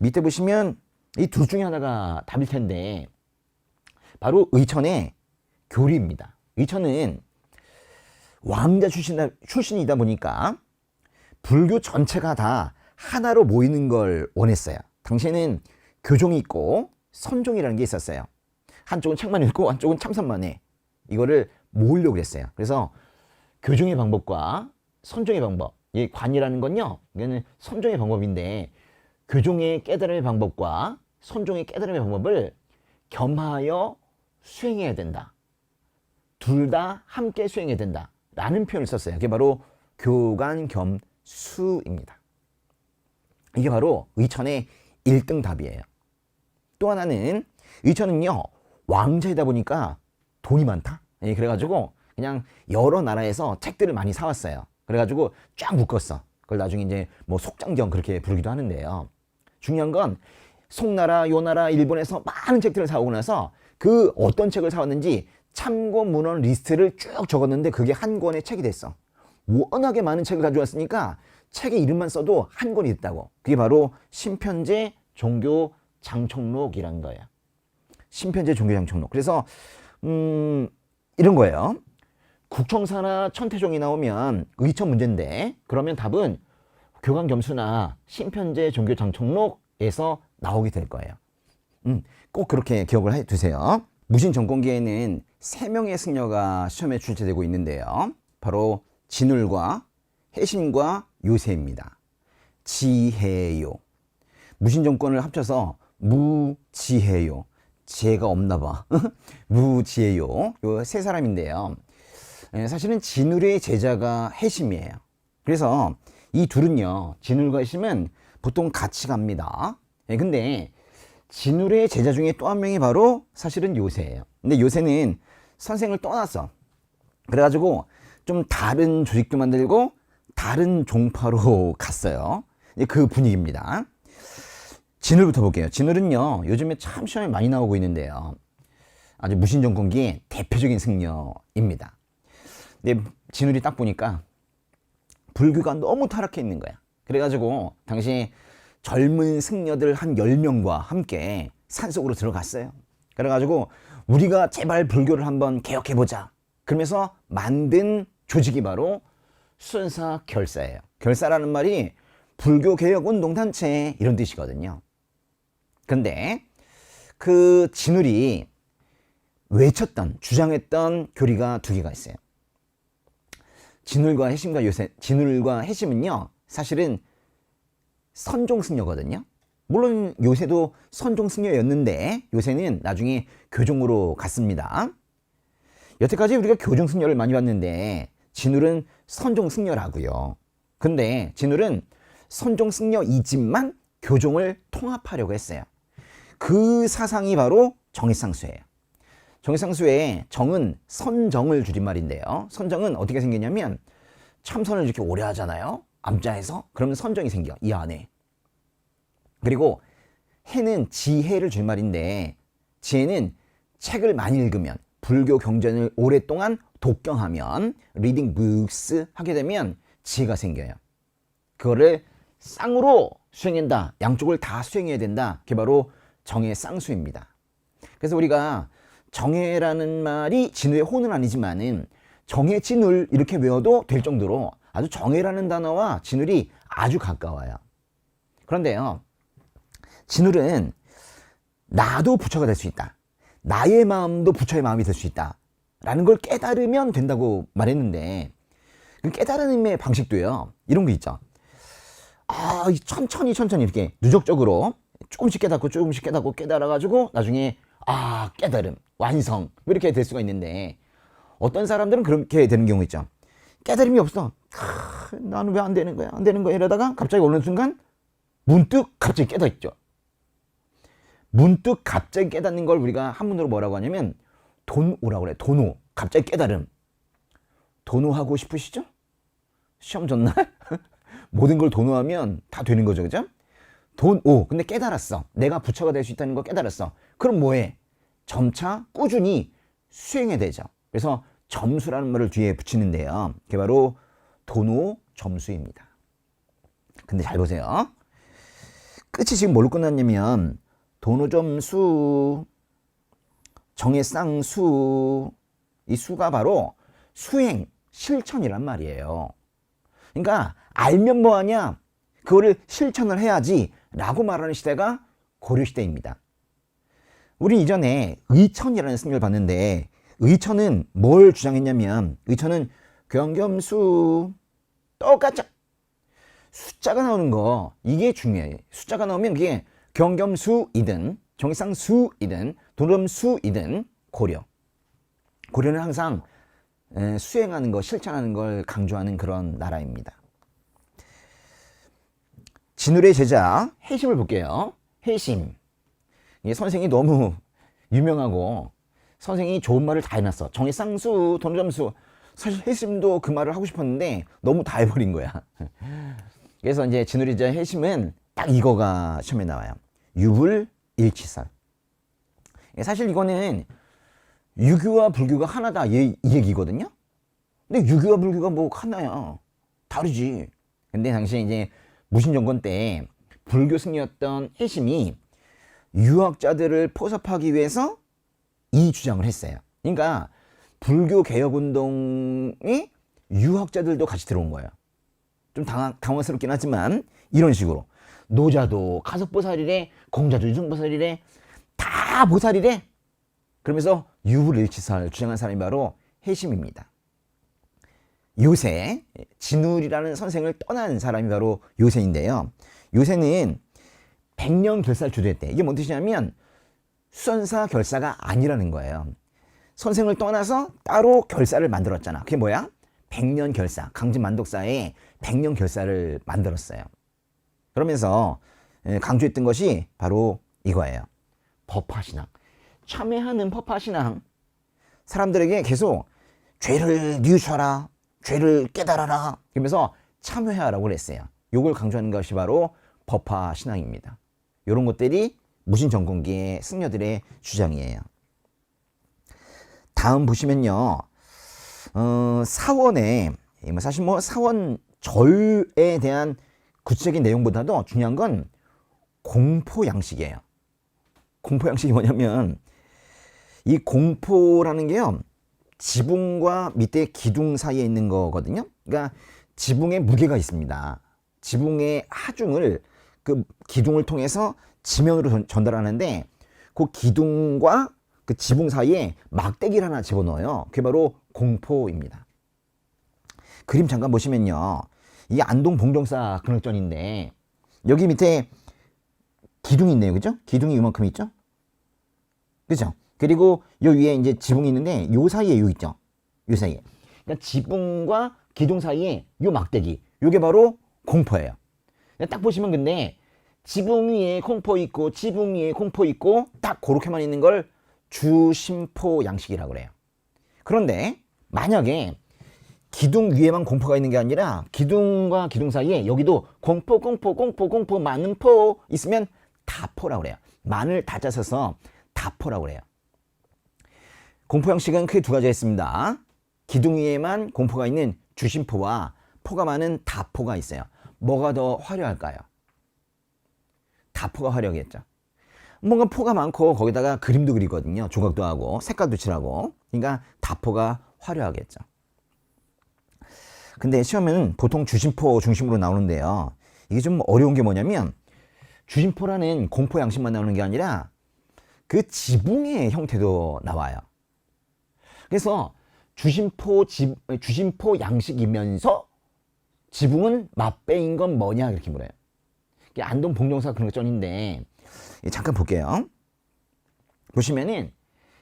밑에 보시면 이 둘 중에 하나가 답일 텐데 바로 의천의 교리입니다. 의천은 왕자 출신이다 보니까 불교 전체가 다 하나로 모이는 걸 원했어요. 당시에는 교종이 있고 선종이라는 게 있었어요. 한쪽은 책만 읽고 한쪽은 참선만 해. 이거를 모으려고 했어요. 그래서 교종의 방법과 선종의 방법, 이 관이라는 건요, 이거는 선종의 방법인데 교종의 깨달음의 방법과 선종의 깨달음의 방법을 겸하여 수행해야 된다. 둘 다 함께 수행해야 된다. 라는 표현을 썼어요. 그게 바로 교관겸수입니다. 이게 바로 의천의 1등 답이에요. 또 하나는 의천은요, 왕자이다 보니까 돈이 많다. 그래가지고 그냥 여러 나라에서 책들을 많이 사왔어요. 그래가지고 쫙 묶었어. 그걸 나중에 이제 뭐 속장경 그렇게 부르기도 하는데요. 중요한 건 송나라, 요나라, 일본에서 많은 책들을 사오고 나서 그 어떤 책을 사왔는지 참고 문헌 리스트를 쭉 적었는데 그게 한 권의 책이 됐어. 워낙에 많은 책을 가져왔으니까 책의 이름만 써도 한 권이 됐다고. 그게 바로 신편제 종교 장총록이라는 거예요. 신편제 종교 장총록. 그래서 이런 거예요. 국청사나 천태종이 나오면 의천 문제인데 그러면 답은 교관겸수나 신편제 종교 장총록에서 나오게 될 거예요. 꼭 그렇게 기억을 해 두세요. 무신 정권기에는 3명의 승려가 시험에 출제되고 있는데요. 바로 진울과 해심과 요새입니다. 지혜요. 무신 정권을 합쳐서 무지혜요. 지혜가 없나 봐. 무지혜요. 요 3사람인데요. 사실은 진울의 제자가 해심이에요. 그래서 이 둘은요, 진울과 해심은 보통 같이 갑니다. 근데 진울의 제자 중에 또 한 명이 바로 사실은 요새예요. 근데 요새는 선생을 떠났어. 그래가지고 좀 다른 조직도 만들고 다른 종파로 갔어요. 그 분위기입니다. 진울부터 볼게요. 진울은요, 요즘에 참 시험에 많이 나오고 있는데요. 아주 무신정권기의 대표적인 승려입니다. 근데 진울이 딱 보니까 불교가 너무 타락해 있는 거야. 그래가지고 당시 젊은 승려들 한 10명과 함께 산속으로 들어갔어요. 그래가지고 우리가 제발 불교를 한번 개혁해보자. 그러면서 만든 조직이 바로 순사결사예요. 결사라는 말이 불교개혁운동단체 이런 뜻이거든요. 근데 그 진울이 외쳤던, 주장했던 교리가 두 개가 있어요. 진울과 해심과 요새, 진울과 해심은요, 사실은 선종승려거든요. 물론 요새도 선종승려였는데 요새는 나중에 교종으로 갔습니다. 여태까지 우리가 교종승려를 많이 봤는데 진울은 선종승려라고요. 근데 진울은 선종승려이지만 교종을 통합하려고 했어요. 그 사상이 바로 정해상수예요. 정해상수의 정은 선정을 줄임말인데요. 선정은 어떻게 생겼냐면 참선을 이렇게 오래 하잖아요. 암자에서. 그러면 선정이 생겨. 이 안에. 그리고 해는 지혜를 줄임말인데 지혜는 책을 많이 읽으면 불교 경전을 오랫동안 독경하면 reading books 하게 되면 지혜가 생겨요. 그거를 쌍으로 수행한다. 양쪽을 다 수행해야 된다. 그게 바로 정해 쌍수입니다. 그래서 우리가 정해라는 말이 진우의 호는 아니지만은 정해 진울 이렇게 외워도 될 정도로 아주 정해라는 단어와 진울이 아주 가까워요. 그런데요, 진울은 나도 부처가 될 수 있다. 나의 마음도 부처의 마음이 될 수 있다. 라는 걸 깨달으면 된다고 말했는데 그 깨달음의 방식도요. 이런 거 있죠. 천천히 이렇게 누적적으로 조금씩 깨닫고 깨달아가지고 나중에 깨달음, 완성 이렇게 될 수가 있는데 어떤 사람들은 그렇게 되는 경우 있죠. 깨달음이 없어. 나는 왜 안 되는 거야? 이러다가 갑자기 어느 순간 문득 갑자기 깨닫죠. 문득 갑자기 깨닫는 걸 우리가 한문으로 뭐라고 하냐면 돈오라고 그래. 돈오. 갑자기 깨달음. 돈오하고 싶으시죠? 시험 전날? 모든 걸 돈오하면 다 되는 거죠. 그죠? 돈오. 근데 깨달았어. 내가 부처가 될 수 있다는 걸 깨달았어. 그럼 뭐해? 점차 꾸준히 수행해야 되죠. 그래서 점수라는 말을 뒤에 붙이는데요. 그게 바로 돈오 점수입니다. 근데 잘 보세요. 끝이 지금 뭘로 끝났냐면 돈오점수, 정해쌍수, 이 수가 바로 수행, 실천이란 말이에요. 그러니까 알면 뭐하냐? 그거를 실천을 해야지 라고 말하는 시대가 고려시대입니다. 우리 이전에 의천이라는 승려를 봤는데 의천은 뭘 주장했냐면 의천은 경겸수 똑같죠. 숫자가 나오는 거 이게 중요해요. 숫자가 나오면 그게 경겸수이든 정해쌍수이든 돈오점수이든 고려는 항상 수행하는 거, 실천하는 걸 강조하는 그런 나라입니다. 진울의 제자 해심을 볼게요. 해심. 이 선생이 너무 유명하고 선생이 좋은 말을 다 해놨어. 정해쌍수, 돈오점수. 사실 해심도 그 말을 하고 싶었는데 너무 다 해버린 거야. 그래서 이제 진울의 제자 해심은 딱 이거가 시험에 나와요. 유불일치설. 사실 이거는 유교와 불교가 하나다 이 얘기거든요. 근데 유교와 불교가 뭐 하나야? 다르지. 근데 당시에 이제 무신정권 때 불교 승려였던 해심이 유학자들을 포섭하기 위해서 이 주장을 했어요. 그러니까 불교 개혁운동이 유학자들도 같이 들어온 거예요. 좀 당황스럽긴 하지만 이런 식으로 노자도 가섭보살이래, 공자도 유승보살이래, 다 보살이래. 그러면서 유불일치설 주장한 사람이 바로 해심입니다. 요새 진울이라는 선생을 떠난 사람이 바로 요새인데요. 요새는 백년결사를 주도했대. 이게 뭔 뜻이냐면 수선사 결사가 아니라는 거예요. 선생을 떠나서 따로 결사를 만들었잖아. 그게 뭐야? 백년결사. 강진만독사에 백년결사를 만들었어요. 그러면서 강조했던 것이 바로 이거예요. 법화신앙. 참회하는 법화신앙. 사람들에게 계속 죄를 뉘우쳐라, 죄를 깨달아라 그러면서 참회하라고 그랬어요. 이걸 강조하는 것이 바로 법화신앙입니다. 이런 것들이 무신정권기의 승려들의 주장이에요. 다음 보시면요. 사원에 사실 뭐 사원절에 대한 구체적인 내용보다도 중요한 건 공포양식이에요. 공포양식이 뭐냐면 이 공포라는 게요. 지붕과 밑에 기둥 사이에 있는 거거든요. 그러니까 지붕에 무게가 있습니다. 지붕의 하중을 그 기둥을 통해서 지면으로 전달하는데 그 기둥과 그 지붕 사이에 막대기를 하나 집어넣어요. 그게 바로 공포입니다. 그림 잠깐 보시면요. 이게 안동 봉정사 근력전인데 여기 밑에 기둥이 있네요. 그죠? 기둥이 이만큼 있죠? 그죠? 그리고 요 위에 이제 지붕이 있는데 요 사이에 요 있죠? 요 사이에. 그러니까 지붕과 기둥 사이에 요 막대기. 요게 바로 공포예요. 딱 보시면 근데 지붕 위에 공포 있고 지붕 위에 공포 있고 딱 그렇게만 있는 걸 주심포 양식이라고 그래요. 그런데 만약에 기둥 위에만 공포가 있는 게 아니라 기둥과 기둥 사이에 여기도 공포 많은 포 있으면 다포라고 그래요. 만을 다짜 써서 다포라고 그래요. 공포 양식은 크게 두 가지가 있습니다. 기둥 위에만 공포가 있는 주심포와 포가 많은 다포가 있어요. 뭐가 더 화려할까요? 다포가 화려하겠죠. 뭔가 포가 많고 거기다가 그림도 그리거든요. 조각도 하고 색깔도 칠하고. 그러니까 다포가 화려하겠죠. 근데 시험은 보통 주심포 중심으로 나오는데요. 이게 좀 어려운 게 뭐냐면 주심포라는 공포 양식만 나오는 게 아니라 그 지붕의 형태도 나와요. 그래서 주심포 양식이면서 지붕은 맞배인 건 뭐냐 이렇게 물어요. 이게 안동 봉정사 근력전인데 잠깐 볼게요. 보시면은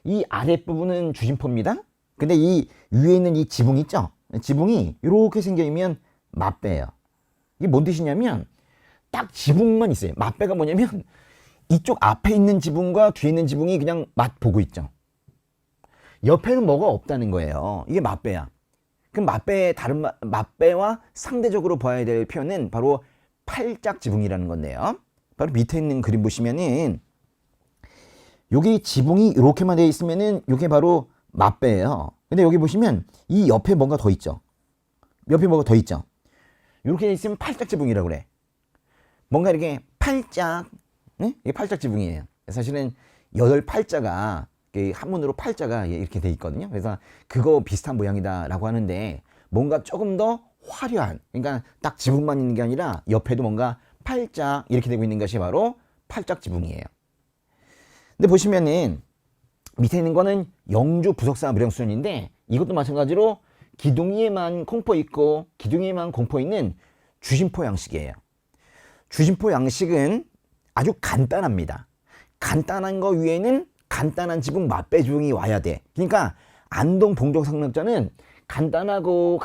이 아랫부분은 주심포입니다. 근데 이 위에 있는 이 지붕 있죠? 지붕이 이렇게 생겨있면 맞배예요. 이게 뭔 뜻이냐면 딱 지붕만 있어요. 맞배가 뭐냐면 이쪽 앞에 있는 지붕과 뒤에 있는 지붕이 그냥 맞 보고 있죠. 옆에는 뭐가 없다는 거예요. 이게 맞배야. 그럼 맞배와 상대적으로 봐야 될 표현은 바로 팔짝 지붕이라는 건데요. 바로 밑에 있는 그림 보시면은 여기 지붕이 이렇게만 되어 있으면은 이게 바로 맞배예요. 근데 여기 보시면 이 옆에 뭔가 더 있죠. 옆에 뭐가 더 있죠. 이렇게 되어 있으면 팔짝 지붕이라고 그래. 뭔가 이렇게 팔짝, 네? 이게 팔짝 지붕이에요. 사실은 8팔자가 한문으로 팔자가 이렇게 돼 있거든요. 그래서 그거 비슷한 모양이다라고 하는데 뭔가 조금 더 화려한, 그러니까 딱 지붕만 있는 게 아니라 옆에도 뭔가 팔짝 이렇게 되고 있는 것이 바로 팔짝 지붕이에요. 근데 보시면은 밑에 있는 거는 영주 부석사 무령수전인데 이것도 마찬가지로 기둥 위에만 공포 있고 기둥 위에만 공포 있는 주심포 양식이에요. 주심포 양식은 아주 간단합니다. 간단한 거 위에는 간단한 지붕 맞배 지붕이 와야 돼. 그러니까 안동 봉정상력전은 간단하고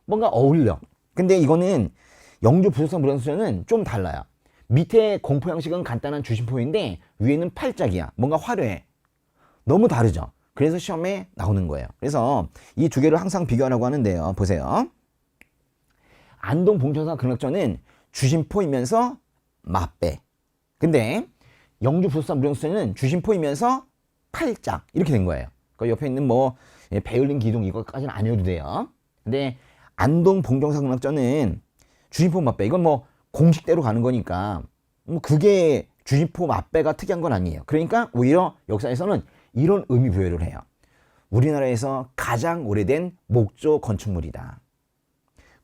뭔가 어울려. 근데 이거는 영주 부석사 무령수전은 좀 달라요. 밑에 공포 양식은 간단한 주심포인데 위에는 팔짝이야. 뭔가 화려해. 너무 다르죠. 그래서 시험에 나오는 거예요. 그래서 이 두 개를 항상 비교하라고 하는데요. 보세요. 안동 봉정사 근력전은 주심포이면서 맞배. 근데 영주 부석사 무령수전은 주심포이면서 팔짝 이렇게 된 거예요. 그 옆에 있는 뭐 베을린 기둥 이거까지는 안 해도 돼요. 근데 안동 봉정사 근력전은 주심포 맞배. 이건 뭐 공식대로 가는 거니까 뭐 그게 주심포 맞배가 특이한 건 아니에요. 그러니까 오히려 역사에서는 이런 의미 부여를 해요. 우리나라에서 가장 오래된 목조 건축물이다.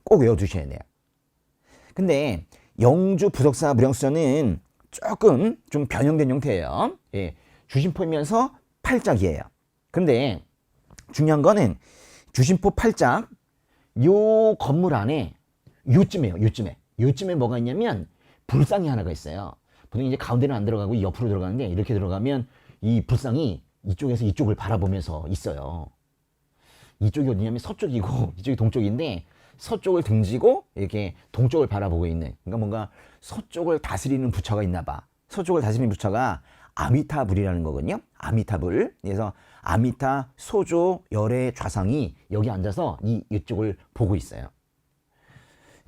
꼭 외워두셔야 돼요. 근데 영주 부석사 무령수전은 조금 좀 변형된 형태예요. 예, 주심포이면서 팔짝이에요. 근데 중요한 거는 주심포 팔짝 요 건물 안에 요쯤에 뭐가 있냐면 불상이 하나가 있어요. 보통 이제 가운데는 안 들어가고 옆으로 들어가는데 이렇게 들어가면 이 불상이 이쪽에서 이쪽을 바라보면서 있어요. 이쪽이 어디냐면 서쪽이고 이쪽이 동쪽인데 서쪽을 등지고 이렇게 동쪽을 바라보고 있는, 그러니까 뭔가 서쪽을 다스리는 부처가 있나 봐. 서쪽을 다스리는 부처가 아미타불이라는 거거든요. 아미타불. 그래서 아미타 소조 열의 좌상이 여기 앉아서 이쪽을 보고 있어요.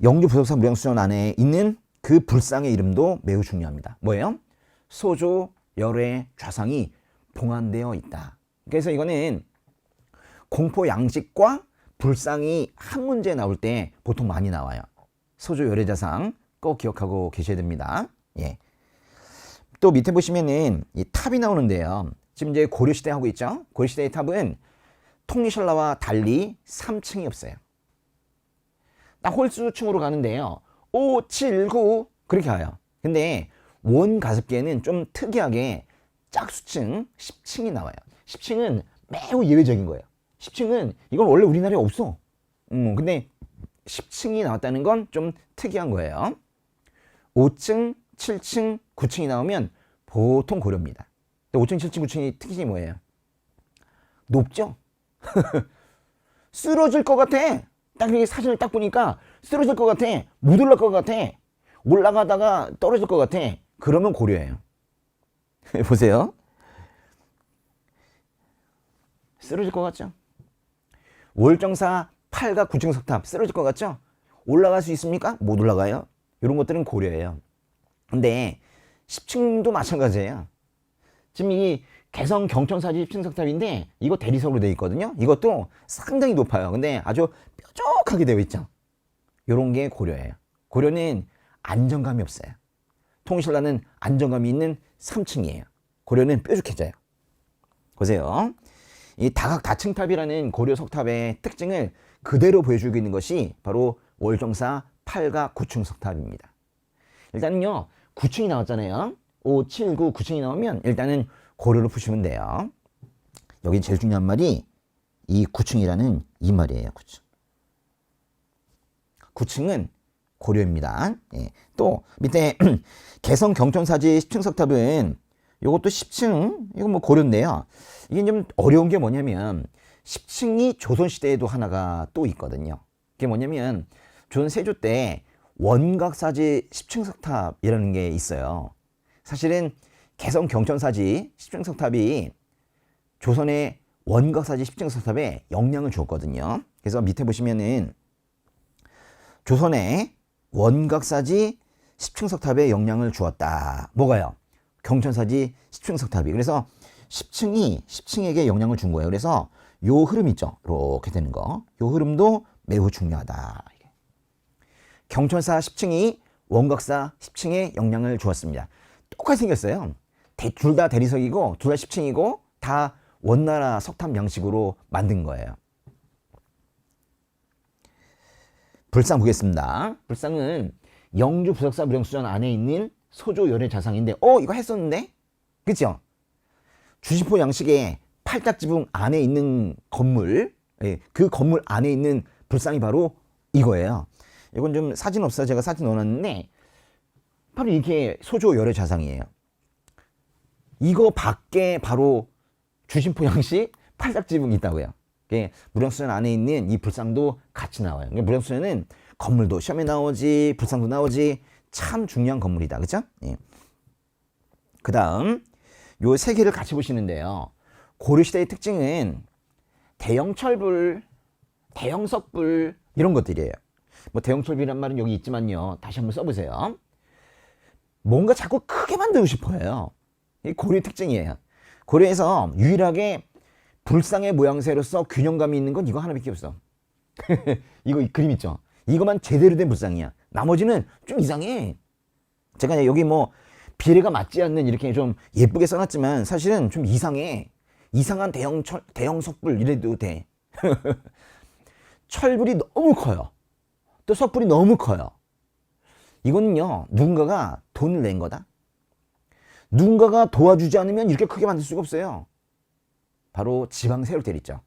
영주 부석사 무령수전 안에 있는 그 불상의 이름도 매우 중요합니다. 뭐예요? 소조 열의 좌상이 봉안되어 있다. 그래서 이거는 공포 양식과 불상이 한 문제 나올 때 보통 많이 나와요. 소조 열의 좌상 꼭 기억하고 계셔야 됩니다. 예. 또 밑에 보시면은 이 탑이 나오는데요. 지금 이제 고려시대 하고 있죠. 고려시대의 탑은 통리신라와 달리 3층이 없어요. 딱 홀수층으로 가는데요. 5, 7, 9 그렇게 가요. 근데 원 가습기에는 좀 특이하게 짝수층 10층이 나와요. 10층은 매우 예외적인 거예요. 10층은 이건 원래 우리나라에 없어. 근데 10층이 나왔다는 건 좀 특이한 거예요. 5층, 7층, 9층이 나오면 보통 고려입니다. 근데 5층, 7층, 9층이 특징이 뭐예요? 높죠? 쓰러질 것 같아. 딱 이렇게 사진을 딱 보니까 쓰러질 것 같아. 못 올라갈 것 같아. 올라가다가 떨어질 것 같아. 그러면 고려예요. 보세요. 쓰러질 것 같죠? 월정사 8가 9층 석탑 쓰러질 것 같죠? 올라갈 수 있습니까? 못 올라가요. 이런 것들은 고려예요. 근데 10층도 마찬가지예요. 지금 이 개성 경천사지 10층 석탑인데 이거 대리석으로 되어 있거든요. 이것도 상당히 높아요. 근데 아주 뾰족하게 되어 있죠. 이런 게 고려예요. 고려는 안정감이 없어요. 통신라는 안정감이 있는 3층이에요. 고려는 뾰족해져요. 보세요. 이 다각 다층탑이라는 고려 석탑의 특징을 그대로 보여주고 있는 것이 바로 월정사 8가 9층 석탑입니다. 일단은요, 9층이 나왔잖아요. 5, 7, 9, 9층이 나오면 일단은 고려를 푸시면 돼요. 여기 제일 중요한 말이 이 9층이라는 이 말이에요. 9층. 9층은 고려입니다. 예. 또 밑에 개성 경천사지 10층 석탑은 이것도 10층, 이건 뭐 고려인데요. 이게 좀 어려운 게 뭐냐면 10층이 조선시대에도 하나가 또 있거든요. 그게 뭐냐면 조선 세조 때 원각사지 10층 석탑이라는 게 있어요. 사실은 개성 경천사지 10층 석탑이 조선의 원각사지 10층 석탑에 영향을 주었거든요. 그래서 밑에 보시면은 조선의 원각사지 10층 석탑에 영향을 주었다. 뭐가요? 경천사지 10층 석탑이. 그래서 10층이 10층에게 영향을 준 거예요. 그래서 요 흐름 있죠. 이렇게 되는 거. 요 흐름도 매우 중요하다. 경천사 10층이 원각사 10층에 영향을 주었습니다. 똑같이 생겼어요. 둘 다 대리석이고 둘 다 10층이고 다 원나라 석탑 양식으로 만든 거예요. 불상 보겠습니다. 불상은 영주 부석사 무령수전 안에 있는 소조 열애 자상인데 이거 했었는데? 그쵸? 주시포 양식의 팔딱지붕 안에 있는 건물, 그 건물 안에 있는 불상이 바로 이거예요. 이건 좀 사진 없어서 제가 사진 넣어놨는데 바로 이게 소조 열애 자상이에요. 이거 밖에 바로 주심포 양식 팔딱지붕이 있다고요. 무령수전 안에 있는 이 불상도 같이 나와요. 무령수전은 건물도 시험에 나오지, 불상도 나오지, 참 중요한 건물이다. 그죠? 예. 그 다음, 요 세 개를 같이 보시는데요. 고려시대의 특징은 대형 철불, 대형 석불, 이런 것들이에요. 뭐 대형 철불이란 말은 여기 있지만요. 다시 한번 써보세요. 뭔가 자꾸 크게 만들고 싶어요. 이 고려 특징이에요. 고려에서 유일하게 불상의 모양새로서 균형감이 있는 건 이거 하나밖에 없어. 이거 그림 있죠? 이거만 제대로 된 불상이야. 나머지는 좀 이상해. 제가 여기 뭐 비례가 맞지 않는 이렇게 좀 예쁘게 써놨지만 사실은 좀 이상해. 이상한 대형 석불 이래도 돼. 철불이 너무 커요. 또 석불이 너무 커요. 이거는요, 누군가가 돈을 낸 거다. 누군가가 도와주지 않으면 이렇게 크게 만들 수가 없어요. 바로 지방 세울 때 있죠.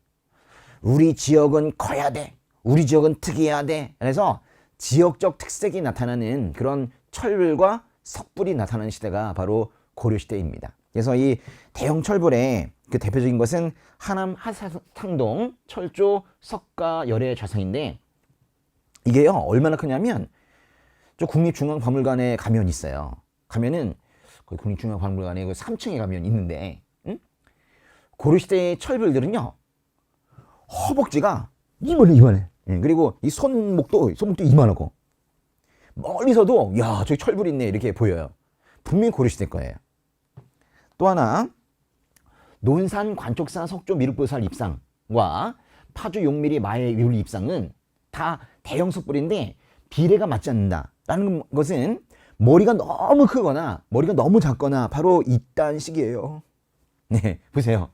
우리 지역은 커야 돼. 우리 지역은 특이해야 돼. 그래서 지역적 특색이 나타나는 그런 철불과 석불이 나타나는 시대가 바로 고려시대입니다. 그래서 이 대형 철불의 그 대표적인 것은 하남 하사탕동 철조 석가 열애 좌상인데 이게요 얼마나 크냐면 저 국립중앙박물관에 가면 있어요. 가면은 거기 국립중앙박물관에 그 3층에 가면 있는데 고려시대의 철불들은요 허벅지가 이만해. 그리고 이 손목도 이만하고 멀리서도 야 저기 철불 있네 이렇게 보여요. 분명히 고려시대 거예요. 또 하나 논산 관촉사 석조 미륵보살 입상과 파주 용미리 마의 율 입상은 다 대형 석불인데 비례가 맞지 않는다라는 것은 머리가 너무 크거나 머리가 너무 작거나 바로 이딴 식이에요. 네, 보세요.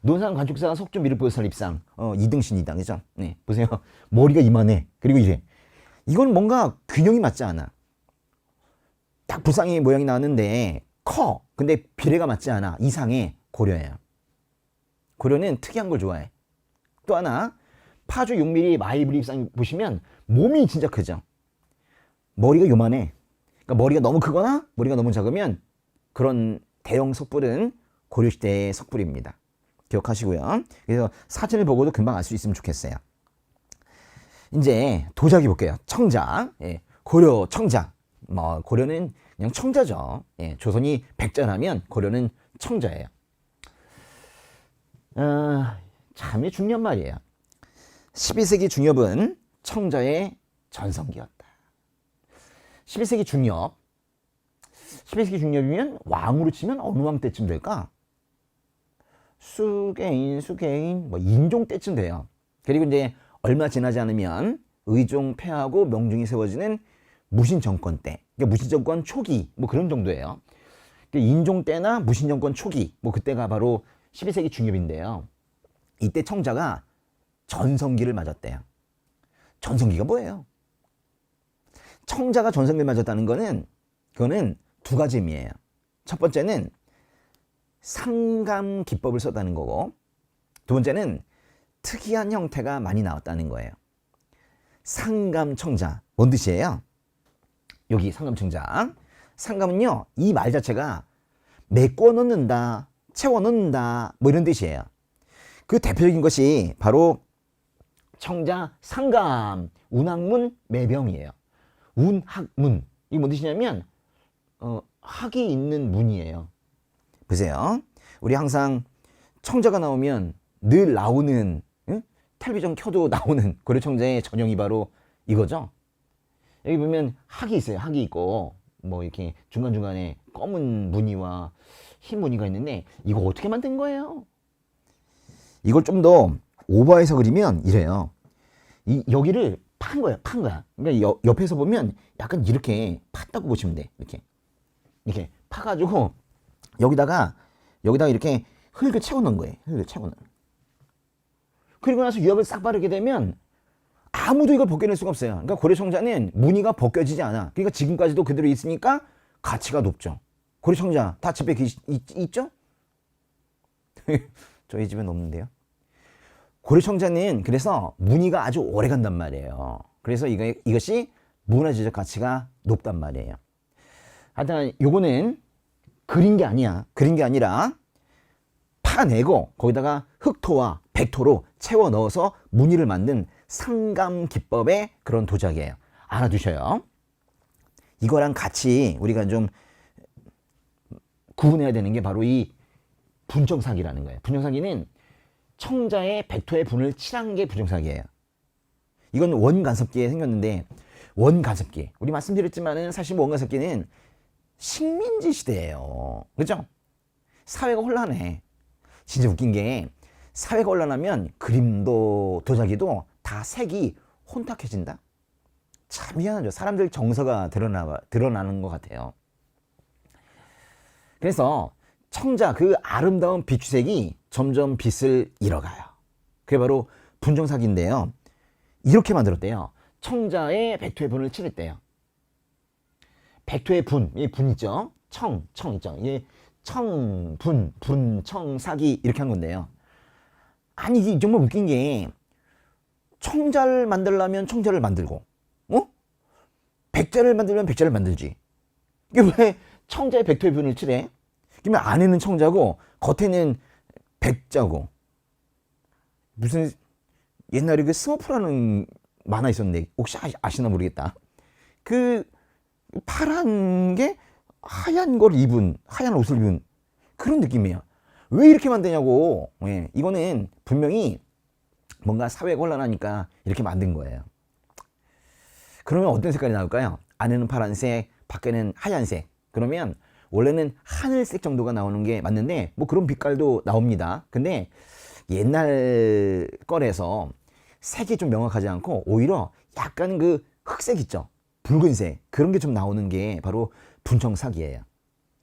논산 관축사 석조 미륵보살 입상 2등신이다. 그죠? 네, 보세요. 머리가 이만해. 그리고 이래. 이건 뭔가 균형이 맞지 않아. 딱 불상의 모양이 나왔는데 커. 근데 비례가 맞지 않아. 이상해. 고려예요. 고려는 특이한 걸 좋아해. 또 하나, 파주 6mm 마이브리입상 보시면 몸이 진짜 크죠. 머리가 요만해. 그러니까 머리가 너무 크거나 머리가 너무 작으면 그런 대형 석불은 고려시대의 석불입니다. 기억하시고요. 그래서 사진을 보고도 금방 알 수 있으면 좋겠어요. 이제 도자기 볼게요. 청자. 예, 고려 청자. 뭐 고려는 그냥 청자죠. 예, 조선이 백자라면 고려는 청자예요. 참 중요한 말이에요. 12세기 중엽은 청자의 전성기였다. 11세기 중엽. 11세기 중엽이면 왕으로 치면 어느 왕 때쯤 될까? 수개인, 뭐 인종 때쯤 돼요. 그리고 이제 얼마 지나지 않으면 의종 폐하고 명중이 세워지는 무신정권 때. 그러니까 무신정권 초기, 뭐 그런 정도예요. 인종 때나 무신정권 초기, 뭐 그때가 바로 12세기 중엽인데요. 이때 청자가 전성기를 맞았대요. 전성기가 뭐예요? 청자가 전성기를 맞았다는 거는, 그거는 두 가지 의미예요. 첫 번째는 상감 기법을 썼다는 거고, 두 번째는 특이한 형태가 많이 나왔다는 거예요. 상감청자, 뭔 뜻이에요? 여기 상감청자. 상감은요, 이 말 자체가 메꿔 넣는다, 채워 넣는다, 뭐 이런 뜻이에요. 그 대표적인 것이 바로 청자 상감, 운학문 매병이에요. 운학문. 이게 뭔 뜻이냐면, 학이 있는 문이에요. 보세요. 우리 항상 청자가 나오면 늘 나오는, 응? 텔레비전 켜도 나오는 고려 청자의 전형이 바로 이거죠. 여기 보면 학이 있어요. 학이 있고 뭐 이렇게 중간중간에 검은 무늬와 흰 무늬가 있는데 이거 어떻게 만든 거예요? 이걸 좀 더 오버해서 그리면 이래요. 여기를 판 거야. 그러니까 옆에서 보면 약간 이렇게 팠다고 보시면 돼. 이렇게 파가지고 여기다가 이렇게 흙을 채워 넣은 거예요. 그리고 나서 유압을 싹 바르게 되면 아무도 이걸 벗겨낼 수가 없어요. 그러니까 고려 청자는 무늬가 벗겨지지 않아. 그러니까 지금까지도 그대로 있으니까 가치가 높죠. 고려 청자 다 집에 있죠? 저희 집엔 없는데요. 고려 청자는 그래서 무늬가 아주 오래 간단 말이에요. 그래서 이것이 문화재적 가치가 높단 말이에요. 하여튼 요거는 그린 게 아니야. 그린 게 아니라 파내고 거기다가 흑토와 백토로 채워 넣어서 무늬를 만든 상감 기법의 그런 도자기예요. 알아두셔요. 이거랑 같이 우리가 좀 구분해야 되는 게 바로 이 분청사기라는 거예요. 분청사기는 청자의 백토의 분을 칠한 게 분청사기예요. 이건 원간섭기에 생겼는데, 원간섭기, 우리 말씀드렸지만은 사실 원간섭기는 식민지 시대예요. 그렇죠? 사회가 혼란해. 진짜 웃긴 게 사회가 혼란하면 그림도 도자기도 다 색이 혼탁해진다. 참 미안하죠. 사람들 정서가 드러나는 것 같아요. 그래서 청자 그 아름다운 비추색이 점점 빛을 잃어가요. 그게 바로 분청사기인데요. 이렇게 만들었대요. 청자의 백토의 분을 칠했대요. 백토의 분, 이 분 있죠? 청 있죠? 이게 청, 분, 청, 사기 이렇게 한 건데요. 아니 이게 정말 웃긴 게 청자를 만들려면 청자를 만들고, 백자를 만들면 백자를 만들지. 이게 왜 청자의 백토의 분을 칠해? 그러면 안에는 청자고 겉에는 백자고. 무슨 옛날에 그 스머프라는 만화 있었는데 혹시 아시나 모르겠다. 그 파란 게 하얀 걸 입은, 하얀 옷을 입은 그런 느낌이에요. 왜 이렇게 만드냐고. 예, 이거는 분명히 뭔가 사회가 혼란하니까 이렇게 만든 거예요. 그러면 어떤 색깔이 나올까요? 안에는 파란색, 밖에는 하얀색. 그러면 원래는 하늘색 정도가 나오는 게 맞는데 뭐 그런 빛깔도 나옵니다. 근데 옛날 거래서 색이 좀 명확하지 않고 오히려 약간 그 흑색 있죠? 붉은색, 그런 게 좀 나오는 게 바로 분청사기예요.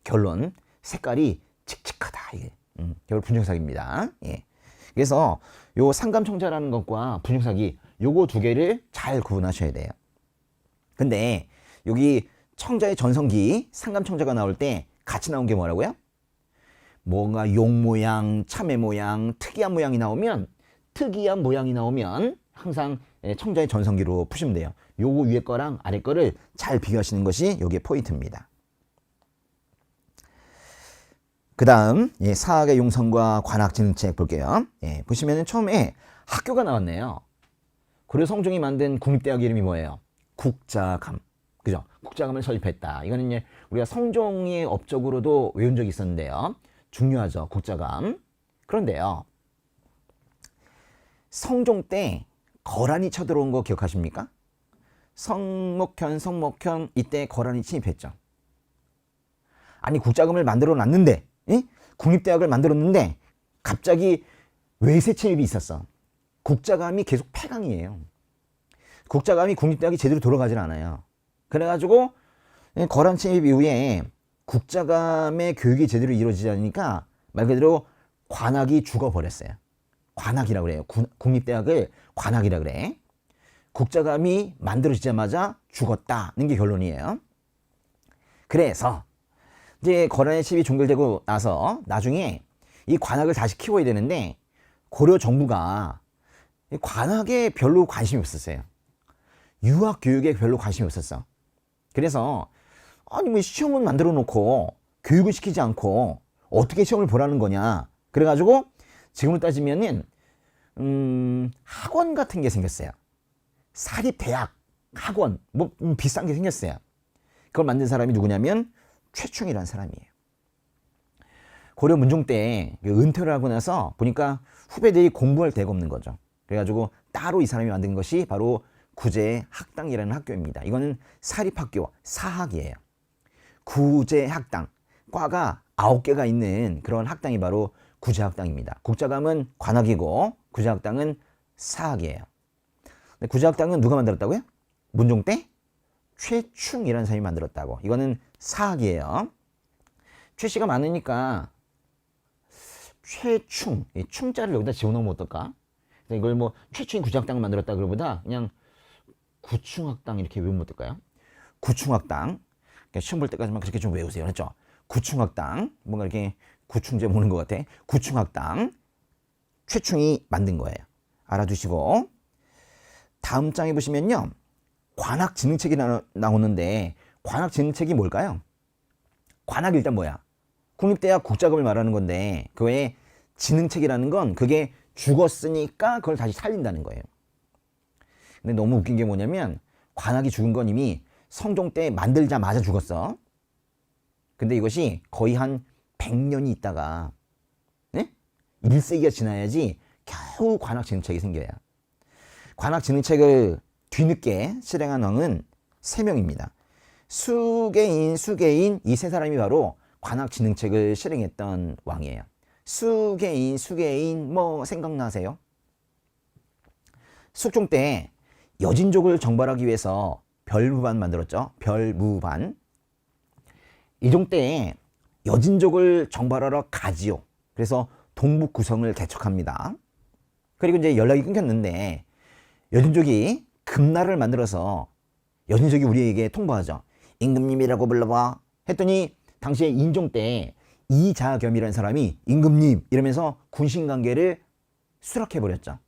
결론, 색깔이 칙칙하다. 이게 결국 분청사기입니다. 예. 그래서 요 상감청자라는 것과 분청사기, 요거 두 개를 잘 구분하셔야 돼요. 근데 여기 청자의 전성기, 상감청자가 나올 때 같이 나온 게 뭐라고요? 뭔가 용 모양, 참외 모양, 특이한 모양이 나오면 항상 청자의 전성기로 푸시면 돼요. 요거 위에 거랑 아래 거를 잘 비교하시는 것이 요게 포인트입니다. 그 다음 사학의 용성과 관악진흥책 볼게요. 보시면은 처음에 학교가 나왔네요. 고려 성종이 만든 국립대학 이름이 뭐예요? 국자감. 그죠? 국자감을 설립했다. 이거는 이제 우리가 성종의 업적으로도 외운 적이 있었는데요. 중요하죠. 국자감. 그런데요. 성종 때 거란이 쳐들어온 거 기억하십니까? 성목현 이때 거란이 침입했죠. 아니 국자금을 만들어 놨는데 국립대학을 만들었는데 갑자기 외세 침입이 있었어. 국자감이 계속 폐강이에요. 국자감이 국립대학이 제대로 돌아가질 않아요. 그래가지고 거란 침입 이후에 국자감의 교육이 제대로 이루어지지 않으니까 말 그대로 관악이 죽어버렸어요. 관악이라고 그래요. 국립대학을 관악이라고 그래. 국자감이 만들어지자마자 죽었다는 게 결론이에요. 그래서 이제 거란의 침입이 종결되고 나서 나중에 이 관악을 다시 키워야 되는데 고려 정부가 관악에 별로 관심이 없었어요. 유학 교육에 별로 관심이 없었어. 그래서 아니 뭐 시험은 만들어 놓고 교육을 시키지 않고 어떻게 시험을 보라는 거냐. 그래가지고 지금으로 따지면은 학원 같은 게 생겼어요. 사립대학 학원 뭐 비싼 게 생겼어요. 그걸 만든 사람이 누구냐면 최충이라는 사람이에요. 고려 문종 때 은퇴를 하고 나서 보니까 후배들이 공부할 데가 없는 거죠. 그래가지고 따로 이 사람이 만든 것이 바로 구제학당이라는 학교입니다. 이거는 사립학교 사학이에요. 구제학당 과가 9개가 있는 그런 학당이 바로 구제학당입니다. 국자감은 관악이고 구제학당은 사학이에요. 구제학당은 누가 만들었다고요? 문종 때 최충이라는 사람이 만들었다고. 이거는 사학이에요. 최씨가 많으니까 최충, 이 충자를 여기다 집어넣으면 어떨까? 이걸 뭐 최충이 구제학당을 만들었다 그러보다 그냥 구충학당 이렇게 외우면 어떨까요? 구충학당. 시험 볼 때까지만 그렇게 좀 외우세요. 그렇죠? 구충학당. 뭔가 이렇게 구충제 모는 것 같아. 구충학당. 최충이 만든 거예요. 알아두시고. 다음 장에 보시면요. 관악진흥책이 나오는데 관악진흥책이 뭘까요? 관악이 일단 뭐야? 국립대학 국자금을 말하는 건데 그 외에 진흥책이라는 건 그게 죽었으니까 그걸 다시 살린다는 거예요. 근데 너무 웃긴 게 뭐냐면 관악이 죽은 건 이미 성종 때 만들자마자 죽었어. 근데 이것이 거의 한 100년이 있다가 1세기가 지나야지 겨우 관악진흥책이 생겨요. 관악진흥책을 뒤늦게 실행한 왕은 3명입니다. 수계인 이 세 사람이 바로 관악진흥책을 실행했던 왕이에요. 수계인 뭐 생각나세요? 숙종 때 여진족을 정벌하기 위해서 별무반 만들었죠. 별무반. 이종 때 여진족을 정벌하러 가지요. 그래서 동북 구성을 개척합니다. 그리고 이제 연락이 끊겼는데 여진족이 금나를 만들어서 여진족이 우리에게 통보하죠. 임금님이라고 불러봐. 했더니 당시에 인종 때 이자겸이라는 사람이 임금님 이러면서 군신관계를 수락해버렸죠.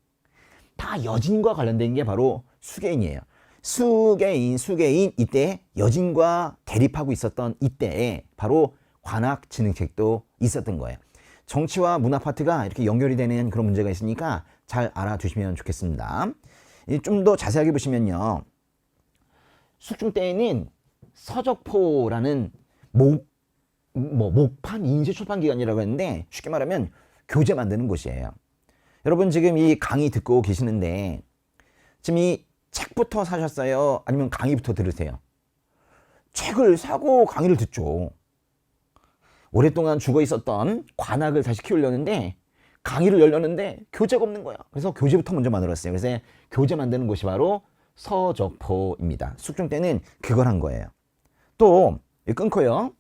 다 여진과 관련된 게 바로 수계인이에요. 수계인 이때 여진과 대립하고 있었던 이때에 바로 관악진흥책도 있었던 거예요. 정치와 문화 파트가 이렇게 연결이 되는 그런 문제가 있으니까 잘 알아두시면 좋겠습니다. 좀 더 자세하게 보시면요. 숙종 때에는 서적포라는 목판 인쇄 출판 기관이라고 했는데 쉽게 말하면 교재 만드는 곳이에요. 여러분 지금 이 강의 듣고 계시는데 지금 이 책부터 사셨어요? 아니면 강의부터 들으세요? 책을 사고 강의를 듣죠. 오랫동안 죽어 있었던 관악을 다시 키우려는데 강의를 열렸는데 교재가 없는 거야. 그래서 교재부터 먼저 만들었어요. 그래서 교재 만드는 곳이 바로 서적포입니다. 숙종 때는 그걸 한 거예요. 또 끊고요.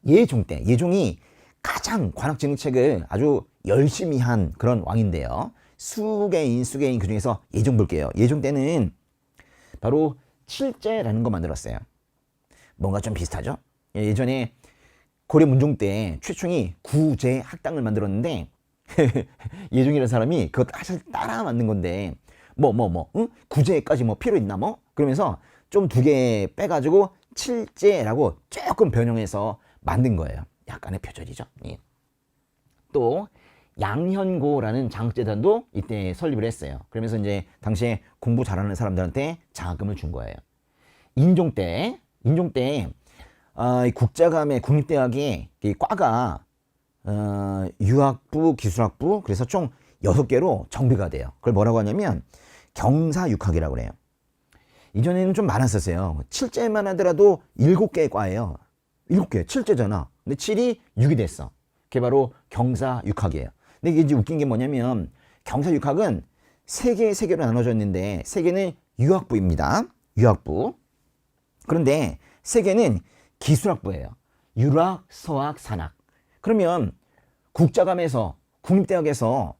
예종이 가장 관악진흥책을 아주 열심히 한 그런 왕인데요. 수계인 그중에서 예종 볼게요. 예종 때는 바로 칠제라는 거 만들었어요. 뭔가 좀 비슷하죠? 예전에 고려 문종 때 최충이 구제 학당을 만들었는데 예종이라는 사람이 그거 사실 따라 만든 건데 응? 구제까지 뭐 필요 있나 뭐? 그러면서 좀 두 개 빼가지고 칠제라고 조금 변형해서 만든 거예요. 약간의 표절이죠. 예. 또 양현고라는 장학재단도 이때 설립을 했어요. 그러면서 이제 당시에 공부 잘하는 사람들한테 장학금을 준 거예요. 인종 때 국자감의 국립대학의 이 과가 유학부, 기술학부, 그래서 총 6개로 정비가 돼요. 그걸 뭐라고 하냐면 경사육학이라고 그래요. 이전에는 좀 많았었어요. 7제만 하더라도 7개의 과예요. 7개, 7제잖아. 근데 7이 6이 됐어. 그게 바로 경사육학이에요. 근데 이게 이제 웃긴 게 뭐냐면 경사육학은 3개로 나눠져 있는데 3개는 유학부입니다. 유학부. 그런데 3개는 기술학부예요. 유학, 서학, 산학. 그러면 국자감에서 국립대학에서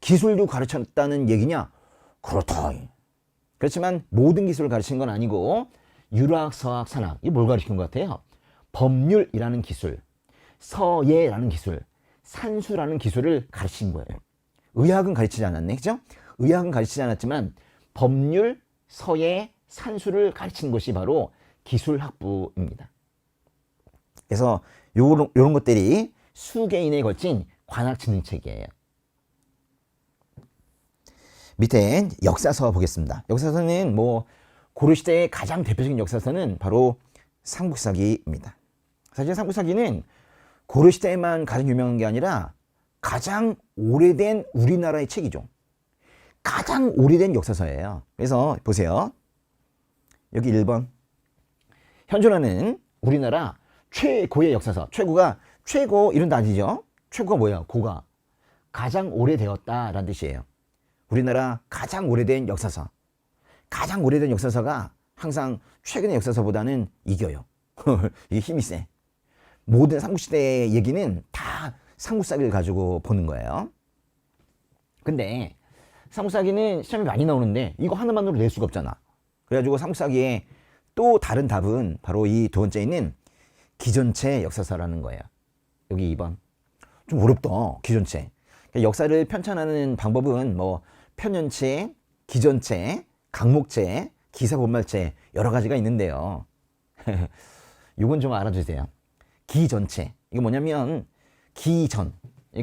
기술도 가르쳤다는 얘기냐? 그렇다. 그렇지만 모든 기술을 가르친 건 아니고 유학, 서학, 산학. 이게 뭘 가르친 것 같아요? 법률이라는 기술, 서예라는 기술, 산수라는 기술을 가르친 거예요. 의학은 가르치지 않았네. 그죠? 의학은 가르치지 않았지만 법률, 서예, 산수를 가르치는 것이 바로 기술학부입니다. 그래서 요런 것들이 수개인에 걸친 관학진흥책이에요. 밑에 역사서 보겠습니다. 역사서는 뭐 고려시대의 가장 대표적인 역사서는 바로 삼국사기입니다. 사실 삼국사기는 고려시대에만 가장 유명한 게 아니라 가장 오래된 우리나라의 책이죠. 가장 오래된 역사서예요. 그래서 보세요. 여기 1번. 현존하는 우리나라 최고의 역사서. 최고가 최고 이런 단위죠. 최고가 뭐야? 고가. 가장 오래되었다라는 뜻이에요. 우리나라 가장 오래된 역사서. 가장 오래된 역사서가 항상 최근의 역사서보다는 이겨요. 이게 힘이 세. 모든 삼국시대의 얘기는 다 삼국사기를 가지고 보는 거예요. 근데 삼국사기는 시험이 많이 나오는데 이거 하나만으로 낼 수가 없잖아. 그래가지고 삼국사기에 또 다른 답은 바로 이 두 번째 있는 기전체 역사서라는 거예요. 여기 2번. 좀 어렵다. 기전체. 역사를 편찬하는 방법은 뭐 편연체, 기전체, 강목체, 기사본말체 여러 가지가 있는데요. 이건 좀 알아주세요. 기전체. 이거 뭐냐면 기전.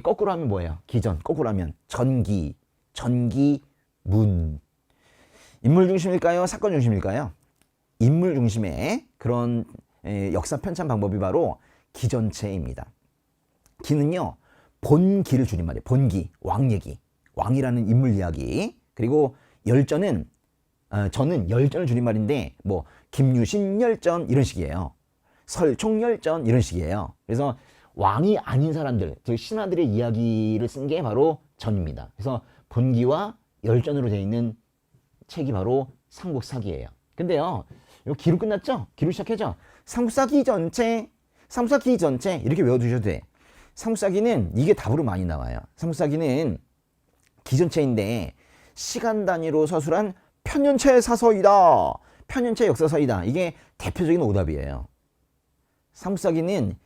거꾸로 하면 뭐예요? 기전. 거꾸로 하면 전기, 문. 인물 중심일까요? 사건 중심일까요? 인물 중심의 그런 역사 편찬 방법이 바로 기전체입니다. 기는요, 본기를 줄임말이에요. 본기, 왕 얘기, 왕이라는 인물 이야기. 그리고 열전은 저는 열전을 줄임말인데 뭐 김유신 열전 이런 식이에요. 설총 열전 이런 식이에요. 그래서 왕이 아닌 사람들, 즉 신하들의 이야기를 쓴 게 바로 전입니다. 그래서 본기와 열전으로 되어 있는 책이 바로 삼국사기예요. 근데요, 이거 기로 끝났죠? 기로 시작했죠? 삼국사기 전체, 삼국사기 전체 이렇게 외워두셔도 돼. 삼국사기는 이게 답으로 많이 나와요. 삼국사기는 기전체인데 시간 단위로 서술한 편연체 사서이다. 편연체 역사서이다. 이게 대표적인 오답이에요. 삼국사기는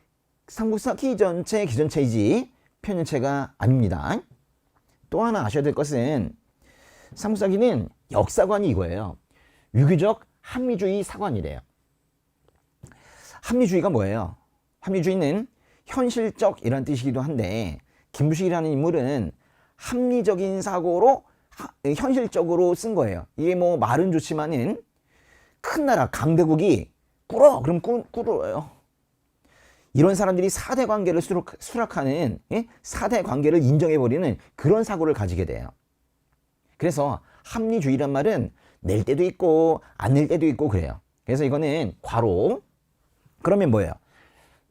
삼국사기 전체 기전체이지 편연체가 아닙니다. 또 하나 아셔야 될 것은 삼국사기는 역사관이 이거예요. 유교적 합리주의 사관이래요. 합리주의가 뭐예요? 합리주의는 현실적이라는 뜻이기도 한데 김부식이라는 인물은 합리적인 사고로 현실적으로 쓴 거예요. 이게 뭐 말은 좋지만은 큰 나라 강대국이 꿇어 그럼 꿇어요. 이런 사람들이 4대 관계를 수락하는 4대 관계를 인정해버리는 그런 사고를 가지게 돼요. 그래서 합리주의란 말은 낼 때도 있고 안 낼 때도 있고 그래요. 그래서 이거는 괄호. 그러면 뭐예요?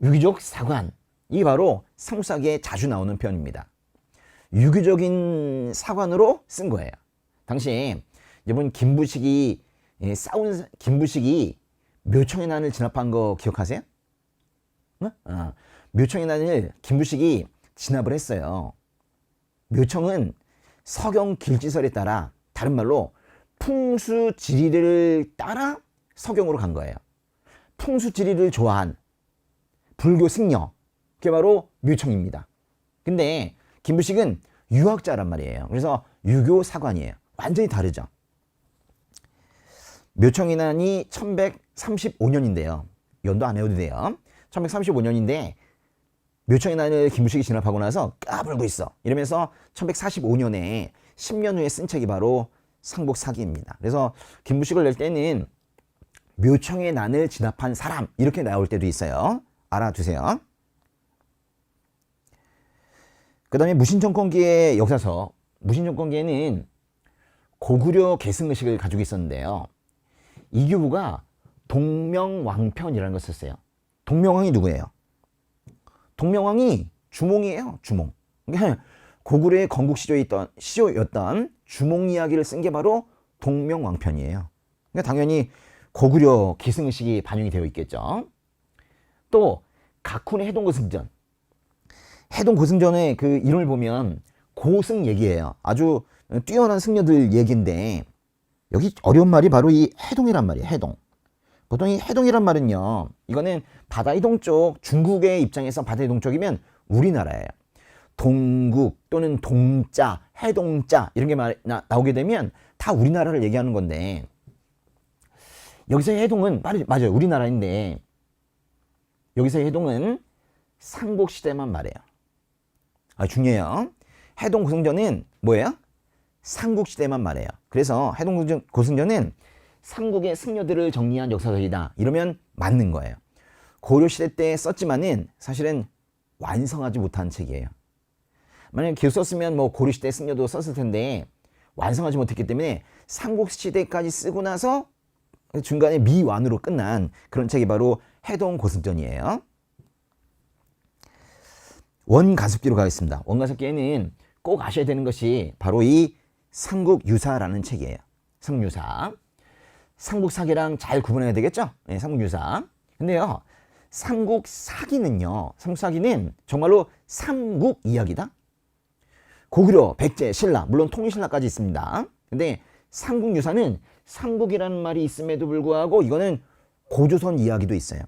유교적 사관. 이게 바로 삼국사기에 자주 나오는 표현입니다. 유교적인 사관으로 쓴 거예요. 당시 여러분 김부식이 김부식이 묘청의 난을 진압한 거 기억하세요? 묘청의 난을 김부식이 진압을 했어요. 묘청은 서경 길지설에 따라 다른 말로 풍수지리를 따라 서경으로 간 거예요. 풍수지리를 좋아한 불교 승려 그게 바로 묘청입니다. 근데 김부식은 유학자란 말이에요. 그래서 유교 사관이에요. 완전히 다르죠. 묘청이 난이 1135년인데요. 연도 안 해도 돼요. 1135년인데 묘청이 난을 김부식이 진압하고 나서 까불고 있어. 이러면서 1145년에 10년 후에 쓴 책이 바로 상복사기입니다. 그래서 김부식을 낼 때는 묘청의 난을 진압한 사람 이렇게 나올 때도 있어요. 알아두세요. 그 다음에 무신정권기의 역사서. 무신정권기에는 고구려 계승의식을 가지고 있었는데요. 이규부가 동명왕편이라는 걸 썼어요. 동명왕이 누구예요? 동명왕이 주몽이에요. 주몽. 그러니까 고구려의 건국 시조였던 주몽 이야기를 쓴 게 바로 동명왕편이에요. 그러니까 당연히 고구려 계승의식이 반영이 되어 있겠죠. 또 각훈의 해동고승전. 해동고승전의 그 이론을 보면 고승 얘기예요. 아주 뛰어난 승려들 얘기인데 여기 어려운 말이 바로 이 해동이란 말이에요. 해동. 보통 이 해동이란 말은요. 이거는 바다의 동쪽, 중국의 입장에서 바다의 동쪽이면 우리나라예요. 동국 또는 동자, 해동자 이런 게 나오게 되면 다 우리나라를 얘기하는 건데 여기서의 해동은 맞아요. 우리나라인데 여기서의 해동은 삼국시대만 말해요. 중요해요. 해동고승전은 뭐예요? 삼국시대만 말해요. 그래서 해동고승전은 삼국의 승려들을 정리한 역사서이다. 이러면 맞는 거예요. 고려시대 때 썼지만은 사실은 완성하지 못한 책이에요. 만약에 계속 썼으면 뭐 고려시대 승려도 썼을 텐데 완성하지 못했기 때문에 삼국시대까지 쓰고 나서 중간에 미완으로 끝난 그런 책이 바로 해동고승전이에요. 원가습기로 가겠습니다. 원가습기에는 꼭 아셔야 되는 것이 바로 이 삼국유사라는 책이에요. 삼국유사. 삼국사기랑 잘 구분해야 되겠죠? 네, 삼국유사. 근데요, 삼국사기는요, 삼국사기는 정말로 삼국 이야기다. 고구려, 백제, 신라, 물론 통일신라까지 있습니다. 근데 삼국유사는 삼국이라는 말이 있음에도 불구하고 이거는 고조선 이야기도 있어요.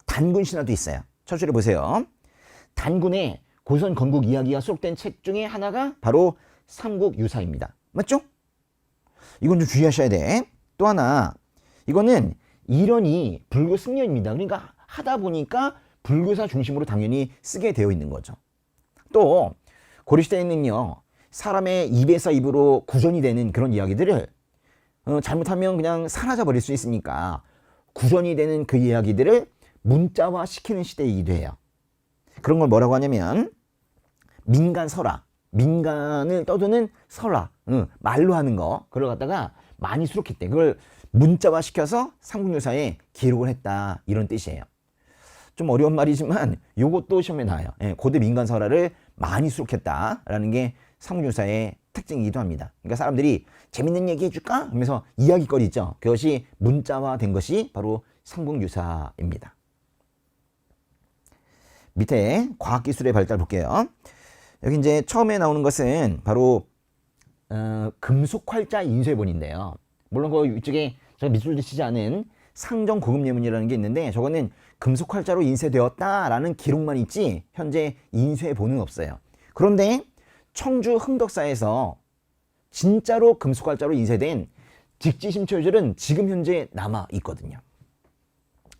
단군신화도 있어요. 첫 줄에 보세요. 단군의 고조선 건국 이야기가 수록된 책 중에 하나가 바로 삼국유사입니다. 맞죠? 이건 좀 주의하셔야 돼. 또 하나, 이거는 일원이 불교 승려입니다. 그러니까 하다 보니까 불교사 중심으로 당연히 쓰게 되어 있는 거죠. 또 고려시대에는요, 사람의 입에서 입으로 구전이 되는 그런 이야기들을 잘못하면 그냥 사라져 버릴 수 있으니까 구전이 되는 그 이야기들을 문자화 시키는 시대이기도 해요. 그런 걸 뭐라고 하냐면 민간설화, 민간을 떠드는 설화, 말로 하는 거, 그걸 갖다가 많이 수록했대. 그걸 문자화 시켜서 삼국유사에 기록을 했다, 이런 뜻이에요. 좀 어려운 말이지만 이것도 시험에 나와요. 고대 민간설화를 많이 수록했다라는 게 삼국유사의 특징이기도 합니다. 그러니까 사람들이 재밌는 얘기 해줄까 하면서 이야기거리 있죠. 그것이 문자화된 것이 바로 삼국유사입니다. 밑에 과학기술의 발달 볼게요. 여기 이제 처음에 나오는 것은 바로 금속활자 인쇄본인데요. 물론 그 위쪽에 제가 밑줄도 치지 않은 상정 고급 예문이라는 게 있는데 저거는 금속활자로 인쇄되었다라는 기록만 있지 현재 인쇄본은 없어요. 그런데 청주 흥덕사에서 진짜로 금속활자로 인쇄된 직지심초유절은 지금 현재 남아 있거든요.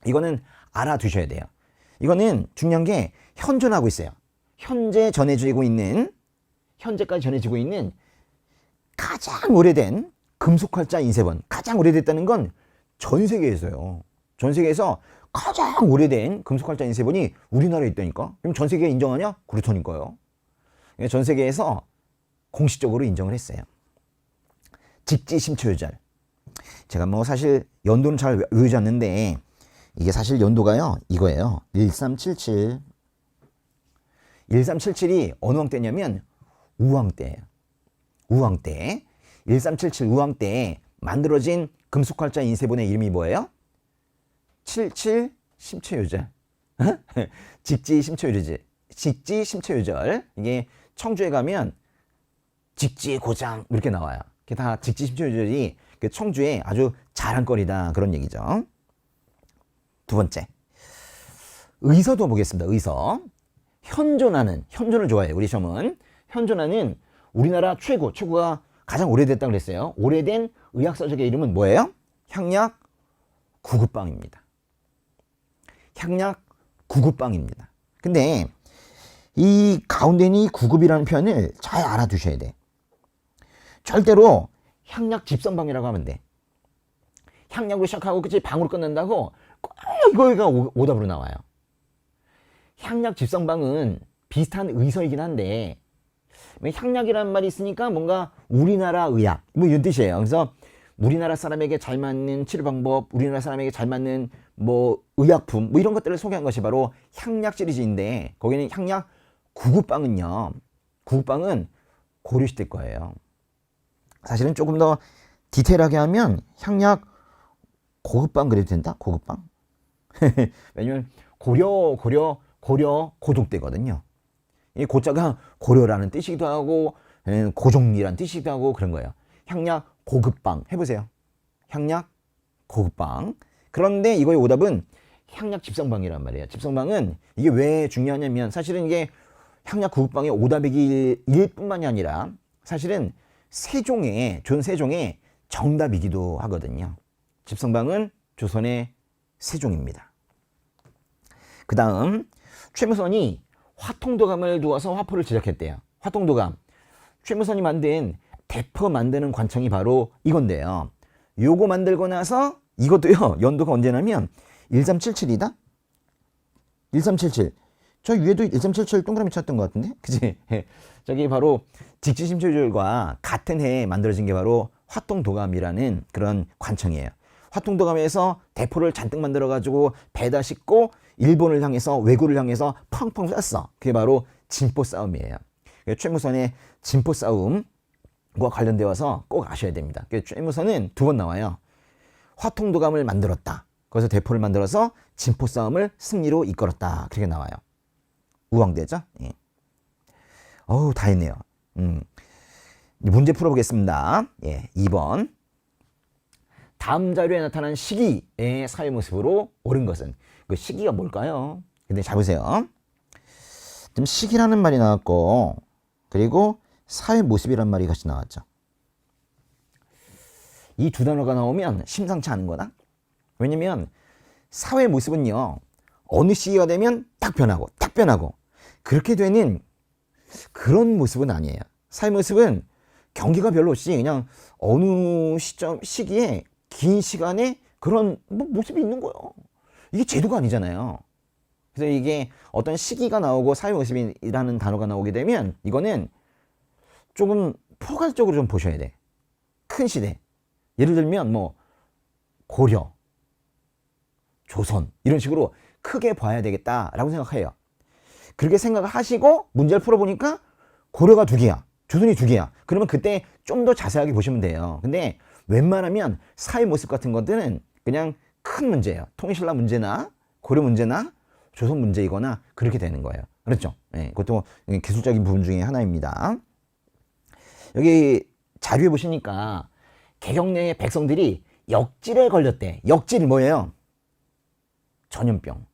이거는 알아두셔야 돼요. 이거는 중요한 게 현존하고 있어요. 현재까지 전해지고 있는 가장 오래된 금속활자 인쇄본. 가장 오래됐다는 건 전 세계에서요. 전 세계에서 가장 오래된 금속활자 인쇄본이 우리나라에 있다니까. 그럼 전 세계가 인정하냐? 그렇다니까요. 전 세계에서 공식적으로 인정을 했어요. 직지심초유절. 제가 뭐 사실 연도는 잘 외우지 않는데 이게 사실 연도가요, 이거예요. 1377. 1377이 어느 왕 때냐면 우왕 때예요. 우왕 때. 1377 우왕 때에 만들어진 금속활자 인쇄본의 이름이 뭐예요? 77 심초유절. 직지심초유절. 직지심초유절. 이게 청주에 가면 직지의 고장 이렇게 나와요. 이게 다 직지심초유절이 청주에 아주 자랑거리다 그런 얘기죠. 두 번째. 의서도 보겠습니다. 의서. 현존을 좋아해요. 우리 시험은. 현존하는 우리나라 최고가 가장 오래됐다 그랬어요. 오래된 의학서적의 이름은 뭐예요? 향약 구급방입니다. 향약 구급방입니다. 근데 이 가운데 있는 이 구급이라는 표현을 잘 알아두셔야 돼. 절대로 향약 집성방이라고 하면 돼. 향약으로 시작하고 그치 방으로 끝난다고 꼭 이거가 오답으로 나와요. 향약 집성방은 비슷한 의서이긴 한데 향약이라는 말이 있으니까 뭔가 우리나라 의학 뭐 이런 뜻이에요. 그래서 우리나라 사람에게 잘 맞는 치료 방법, 우리나라 사람에게 잘 맞는 뭐 의약품 뭐 이런 것들을 소개한 것이 바로 향약 시리즈인데 거기는 향약 구급방은요. 구급방은 고려시대 거예요. 사실은 조금 더 디테일하게 하면 향약 고급방 그래도 된다? 고급방? 왜냐면 고려 고독대거든요. 이 고자가 고려라는 뜻이기도 하고 고종이라는 뜻이기도 하고 그런 거예요. 향약 고급방 해보세요. 향약 고급방. 그런데 이거의 오답은 향약 집성방이란 말이에요. 집성방은 이게 왜 중요하냐면 사실은 이게 향약 고급방의 오답일 뿐만이 아니라 사실은 조선 세종의 정답이기도 하거든요. 집성방은 조선의 세종입니다. 그 다음 최무선이 화통도감을 두어서 화포를 제작했대요. 화통도감. 최무선이 만든 대포 만드는 관청이 바로 이건데요. 요거 만들고 나서 이것도요. 연도가 언제냐면 1377이다. 1377. 저 위에도 1377 동그라미 쳤던 것 같은데? 그치? 저기 바로 직지심초절과 같은 해에 만들어진 게 바로 화통도감이라는 그런 관청이에요. 화통도감에서 대포를 잔뜩 만들어가지고 배다 싣고 일본을 향해서 왜구를 향해서 펑펑 쐈어. 그게 바로 진포 싸움이에요. 최무선의 진포 싸움과 관련되어서 꼭 아셔야 됩니다. 최무선은 두 번 나와요. 화통도감을 만들었다. 거기서 대포를 만들어서 진포 싸움을 승리로 이끌었다. 그렇게 나와요. 우왕대죠? 예. 어우, 다 했네요. 문제 풀어보겠습니다. 예, 2번. 다음 자료에 나타난 시기의 사회 모습으로 옳은 것은? 그 시기가 뭘까요? 근데 잘 보세요. 지금 시기라는 말이 나왔고, 그리고 사회 모습이란 말이 같이 나왔죠. 이 두 단어가 나오면 심상치 않은 거다. 왜냐면 사회 모습은요, 어느 시기가 되면 딱 변하고 그렇게 되는 그런 모습은 아니에요. 사회 모습은 경계가 별로 없이 그냥 어느 시기에 긴 시간에 그런 모습이 있는 거예요. 이게 제도가 아니잖아요. 그래서 이게 어떤 시기가 나오고 사회 모습이라는 단어가 나오게 되면 이거는 조금 포괄적으로 좀 보셔야 돼. 큰 시대. 예를 들면 뭐 고려, 조선 이런 식으로 크게 봐야 되겠다라고 생각해요. 그렇게 생각을 하시고 문제를 풀어보니까 고려가 2개야. 조선이 2개야. 그러면 그때 좀 더 자세하게 보시면 돼요. 근데 웬만하면 사회 모습 같은 것들은 그냥 큰 문제예요. 통일신라 문제나 고려 문제나 조선 문제이거나 그렇게 되는 거예요. 그렇죠? 네, 그것도 기술적인 부분 중에 하나입니다. 여기 자료에 보시니까 개경내의 백성들이 역질에 걸렸대. 역질이 뭐예요? 전염병.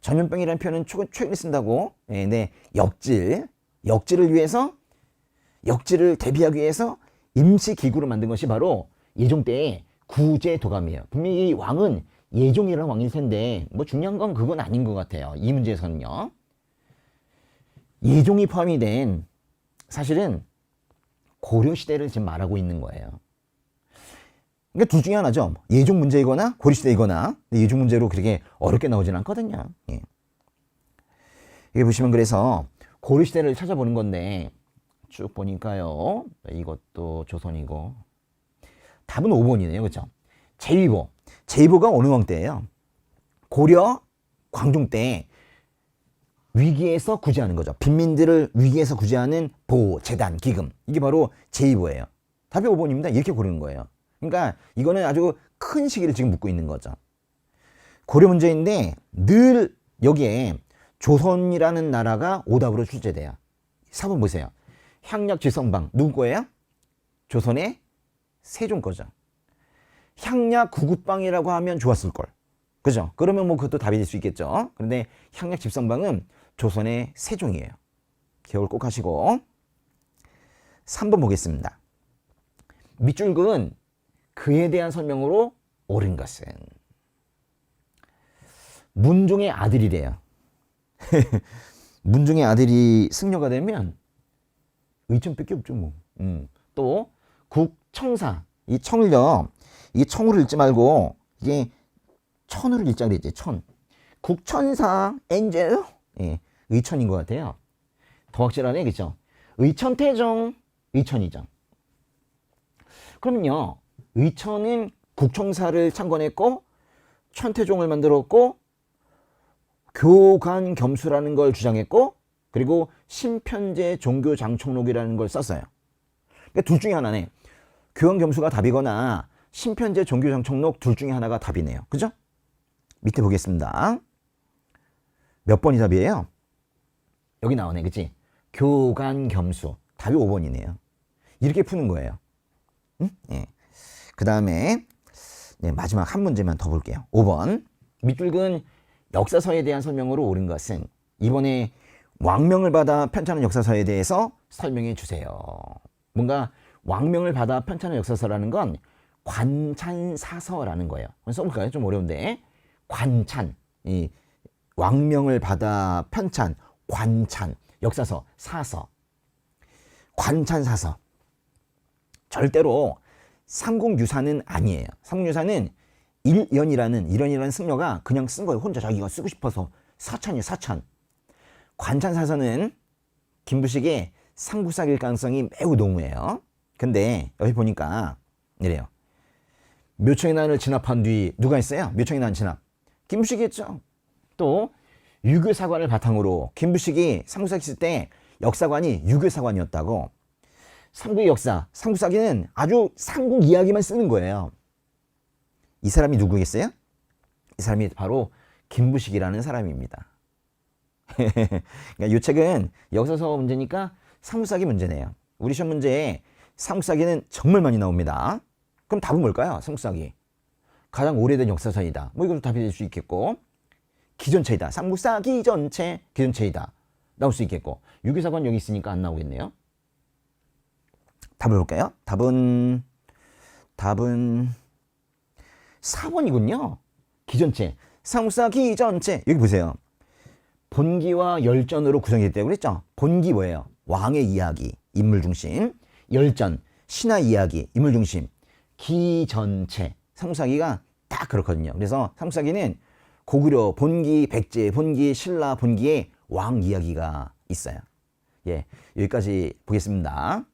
전염병이라는 표현은 최근에 쓴다고. 네, 역질을 위해서 역질을 대비하기 위해서 임시기구를 만든 것이 바로 예종 때의 구제도감이에요. 분명히 이 왕은 예종이라는 왕일 텐데 뭐 중요한 건 그건 아닌 것 같아요. 이 문제에서는요. 예종이 포함이 된 사실은 고려시대를 지금 말하고 있는 거예요. 그러니까 둘 중에 하나죠. 예종 문제이거나 고려시대이거나. 예종 문제로 그렇게 어렵게 나오진 않거든요. 예. 여기 보시면 그래서 고려시대를 찾아보는 건데 쭉 보니까요. 이것도 조선이고 답은 5번이네요. 그렇죠? 제위보가 어느 왕 때예요? 고려 광종 때 위기에서 구제하는 거죠. 빈민들을 위기에서 구제하는 보호, 재단, 기금. 이게 바로 제위보예요. 답이 5번입니다. 이렇게 고르는 거예요. 그러니까 이거는 아주 큰 시기를 지금 묻고 있는 거죠. 고려 문제인데 늘 여기에 조선이라는 나라가 오답으로 출제돼요. 4번 보세요. 향약 지성방 누구 거예요? 조선의 세종 거죠. 향약 구급방이라고 하면 좋았을 걸. 그죠? 그러면 뭐 그것도 답이 될 수 있겠죠. 그런데 향약 집성방은 조선의 세종이에요. 기억을 꼭 하시고. 3번 보겠습니다. 밑줄은 그에 대한 설명으로 옳은 것은 문종의 아들이래요. 문종의 아들이 승려가 되면 의천밖에 없죠 뭐. 또 국청사, 이 청을요, 이 청으로 읽지 말고 이게 천으로 읽자 그랬지. 천. 국천사 엔젤. 예, 의천인 것 같아요. 더 확실하네, 그죠? 의천태종, 의천이죠. 그러면요, 의천은 국청사를 창건했고 천태종을 만들었고 교관겸수라는 걸 주장했고 그리고 신편제 종교장총록이라는 걸 썼어요. 그러니까 둘 중에 하나네. 교관겸수가 답이거나 신편제 종교장총록 둘 중에 하나가 답이네요. 그죠? 밑에 보겠습니다. 몇 번이 답이에요? 여기 나오네, 그치? 교관겸수. 답이 5번이네요. 이렇게 푸는 거예요. 응? 예. 그 다음에 네, 마지막 한 문제만 더 볼게요. 5번. 밑줄근 역사서에 대한 설명으로 옳은 것은 이번에 왕명을 받아 편찬한 역사서에 대해서 설명해 주세요. 뭔가 왕명을 받아 편찬한 역사서라는 건 관찬사서라는 거예요. 써볼까요? 좀 어려운데. 관찬, 이 왕명을 받아 편찬, 관찬, 역사서, 사서, 관찬사서. 절대로 삼국유사는 아니에요. 삼국유사는 일연이라는 승려가 그냥 쓴 거예요. 혼자 자기가 쓰고 싶어서. 사찬이에요, 사찬. 관찬사서는 김부식의 삼국사기일 가능성이 매우 농후해요. 근데 여기 보니까 이래요. 묘청의 난을 진압한 뒤 누가 있어요? 묘청의 난 진압. 김부식이 했죠. 또 유교사관을 바탕으로 김부식이 삼국사기 쓸 때 역사관이 유교사관이었다고. 삼국의 역사, 삼국사기는 아주 삼국 이야기만 쓰는 거예요. 이 사람이 누구겠어요? 이 사람이 바로 김부식이라는 사람입니다. 그러니까 이 책은 역사서 문제니까 삼국사기 문제네요. 우리 시험 문제에 삼국사기는 정말 많이 나옵니다. 그럼 답은 뭘까요? 삼국사기. 가장 오래된 역사서이다. 뭐 이것도 답이 될 수 있겠고. 기전체이다. 삼국사 기전체, 기전체이다. 나올 수 있겠고. 유교사관 여기 있으니까 안 나오겠네요. 답을 볼까요? 답은 4번이군요. 기전체. 삼국사 기전체. 여기 보세요. 본기와 열전으로 구성이 됐다고 그랬죠? 본기 뭐예요? 왕의 이야기, 인물 중심. 열전, 신화 이야기, 인물 중심. 기전체. 삼국사기가 딱 그렇거든요. 그래서 삼국사기는 고구려, 본기, 백제, 본기, 신라, 본기에 왕 이야기가 있어요. 예, 여기까지 보겠습니다.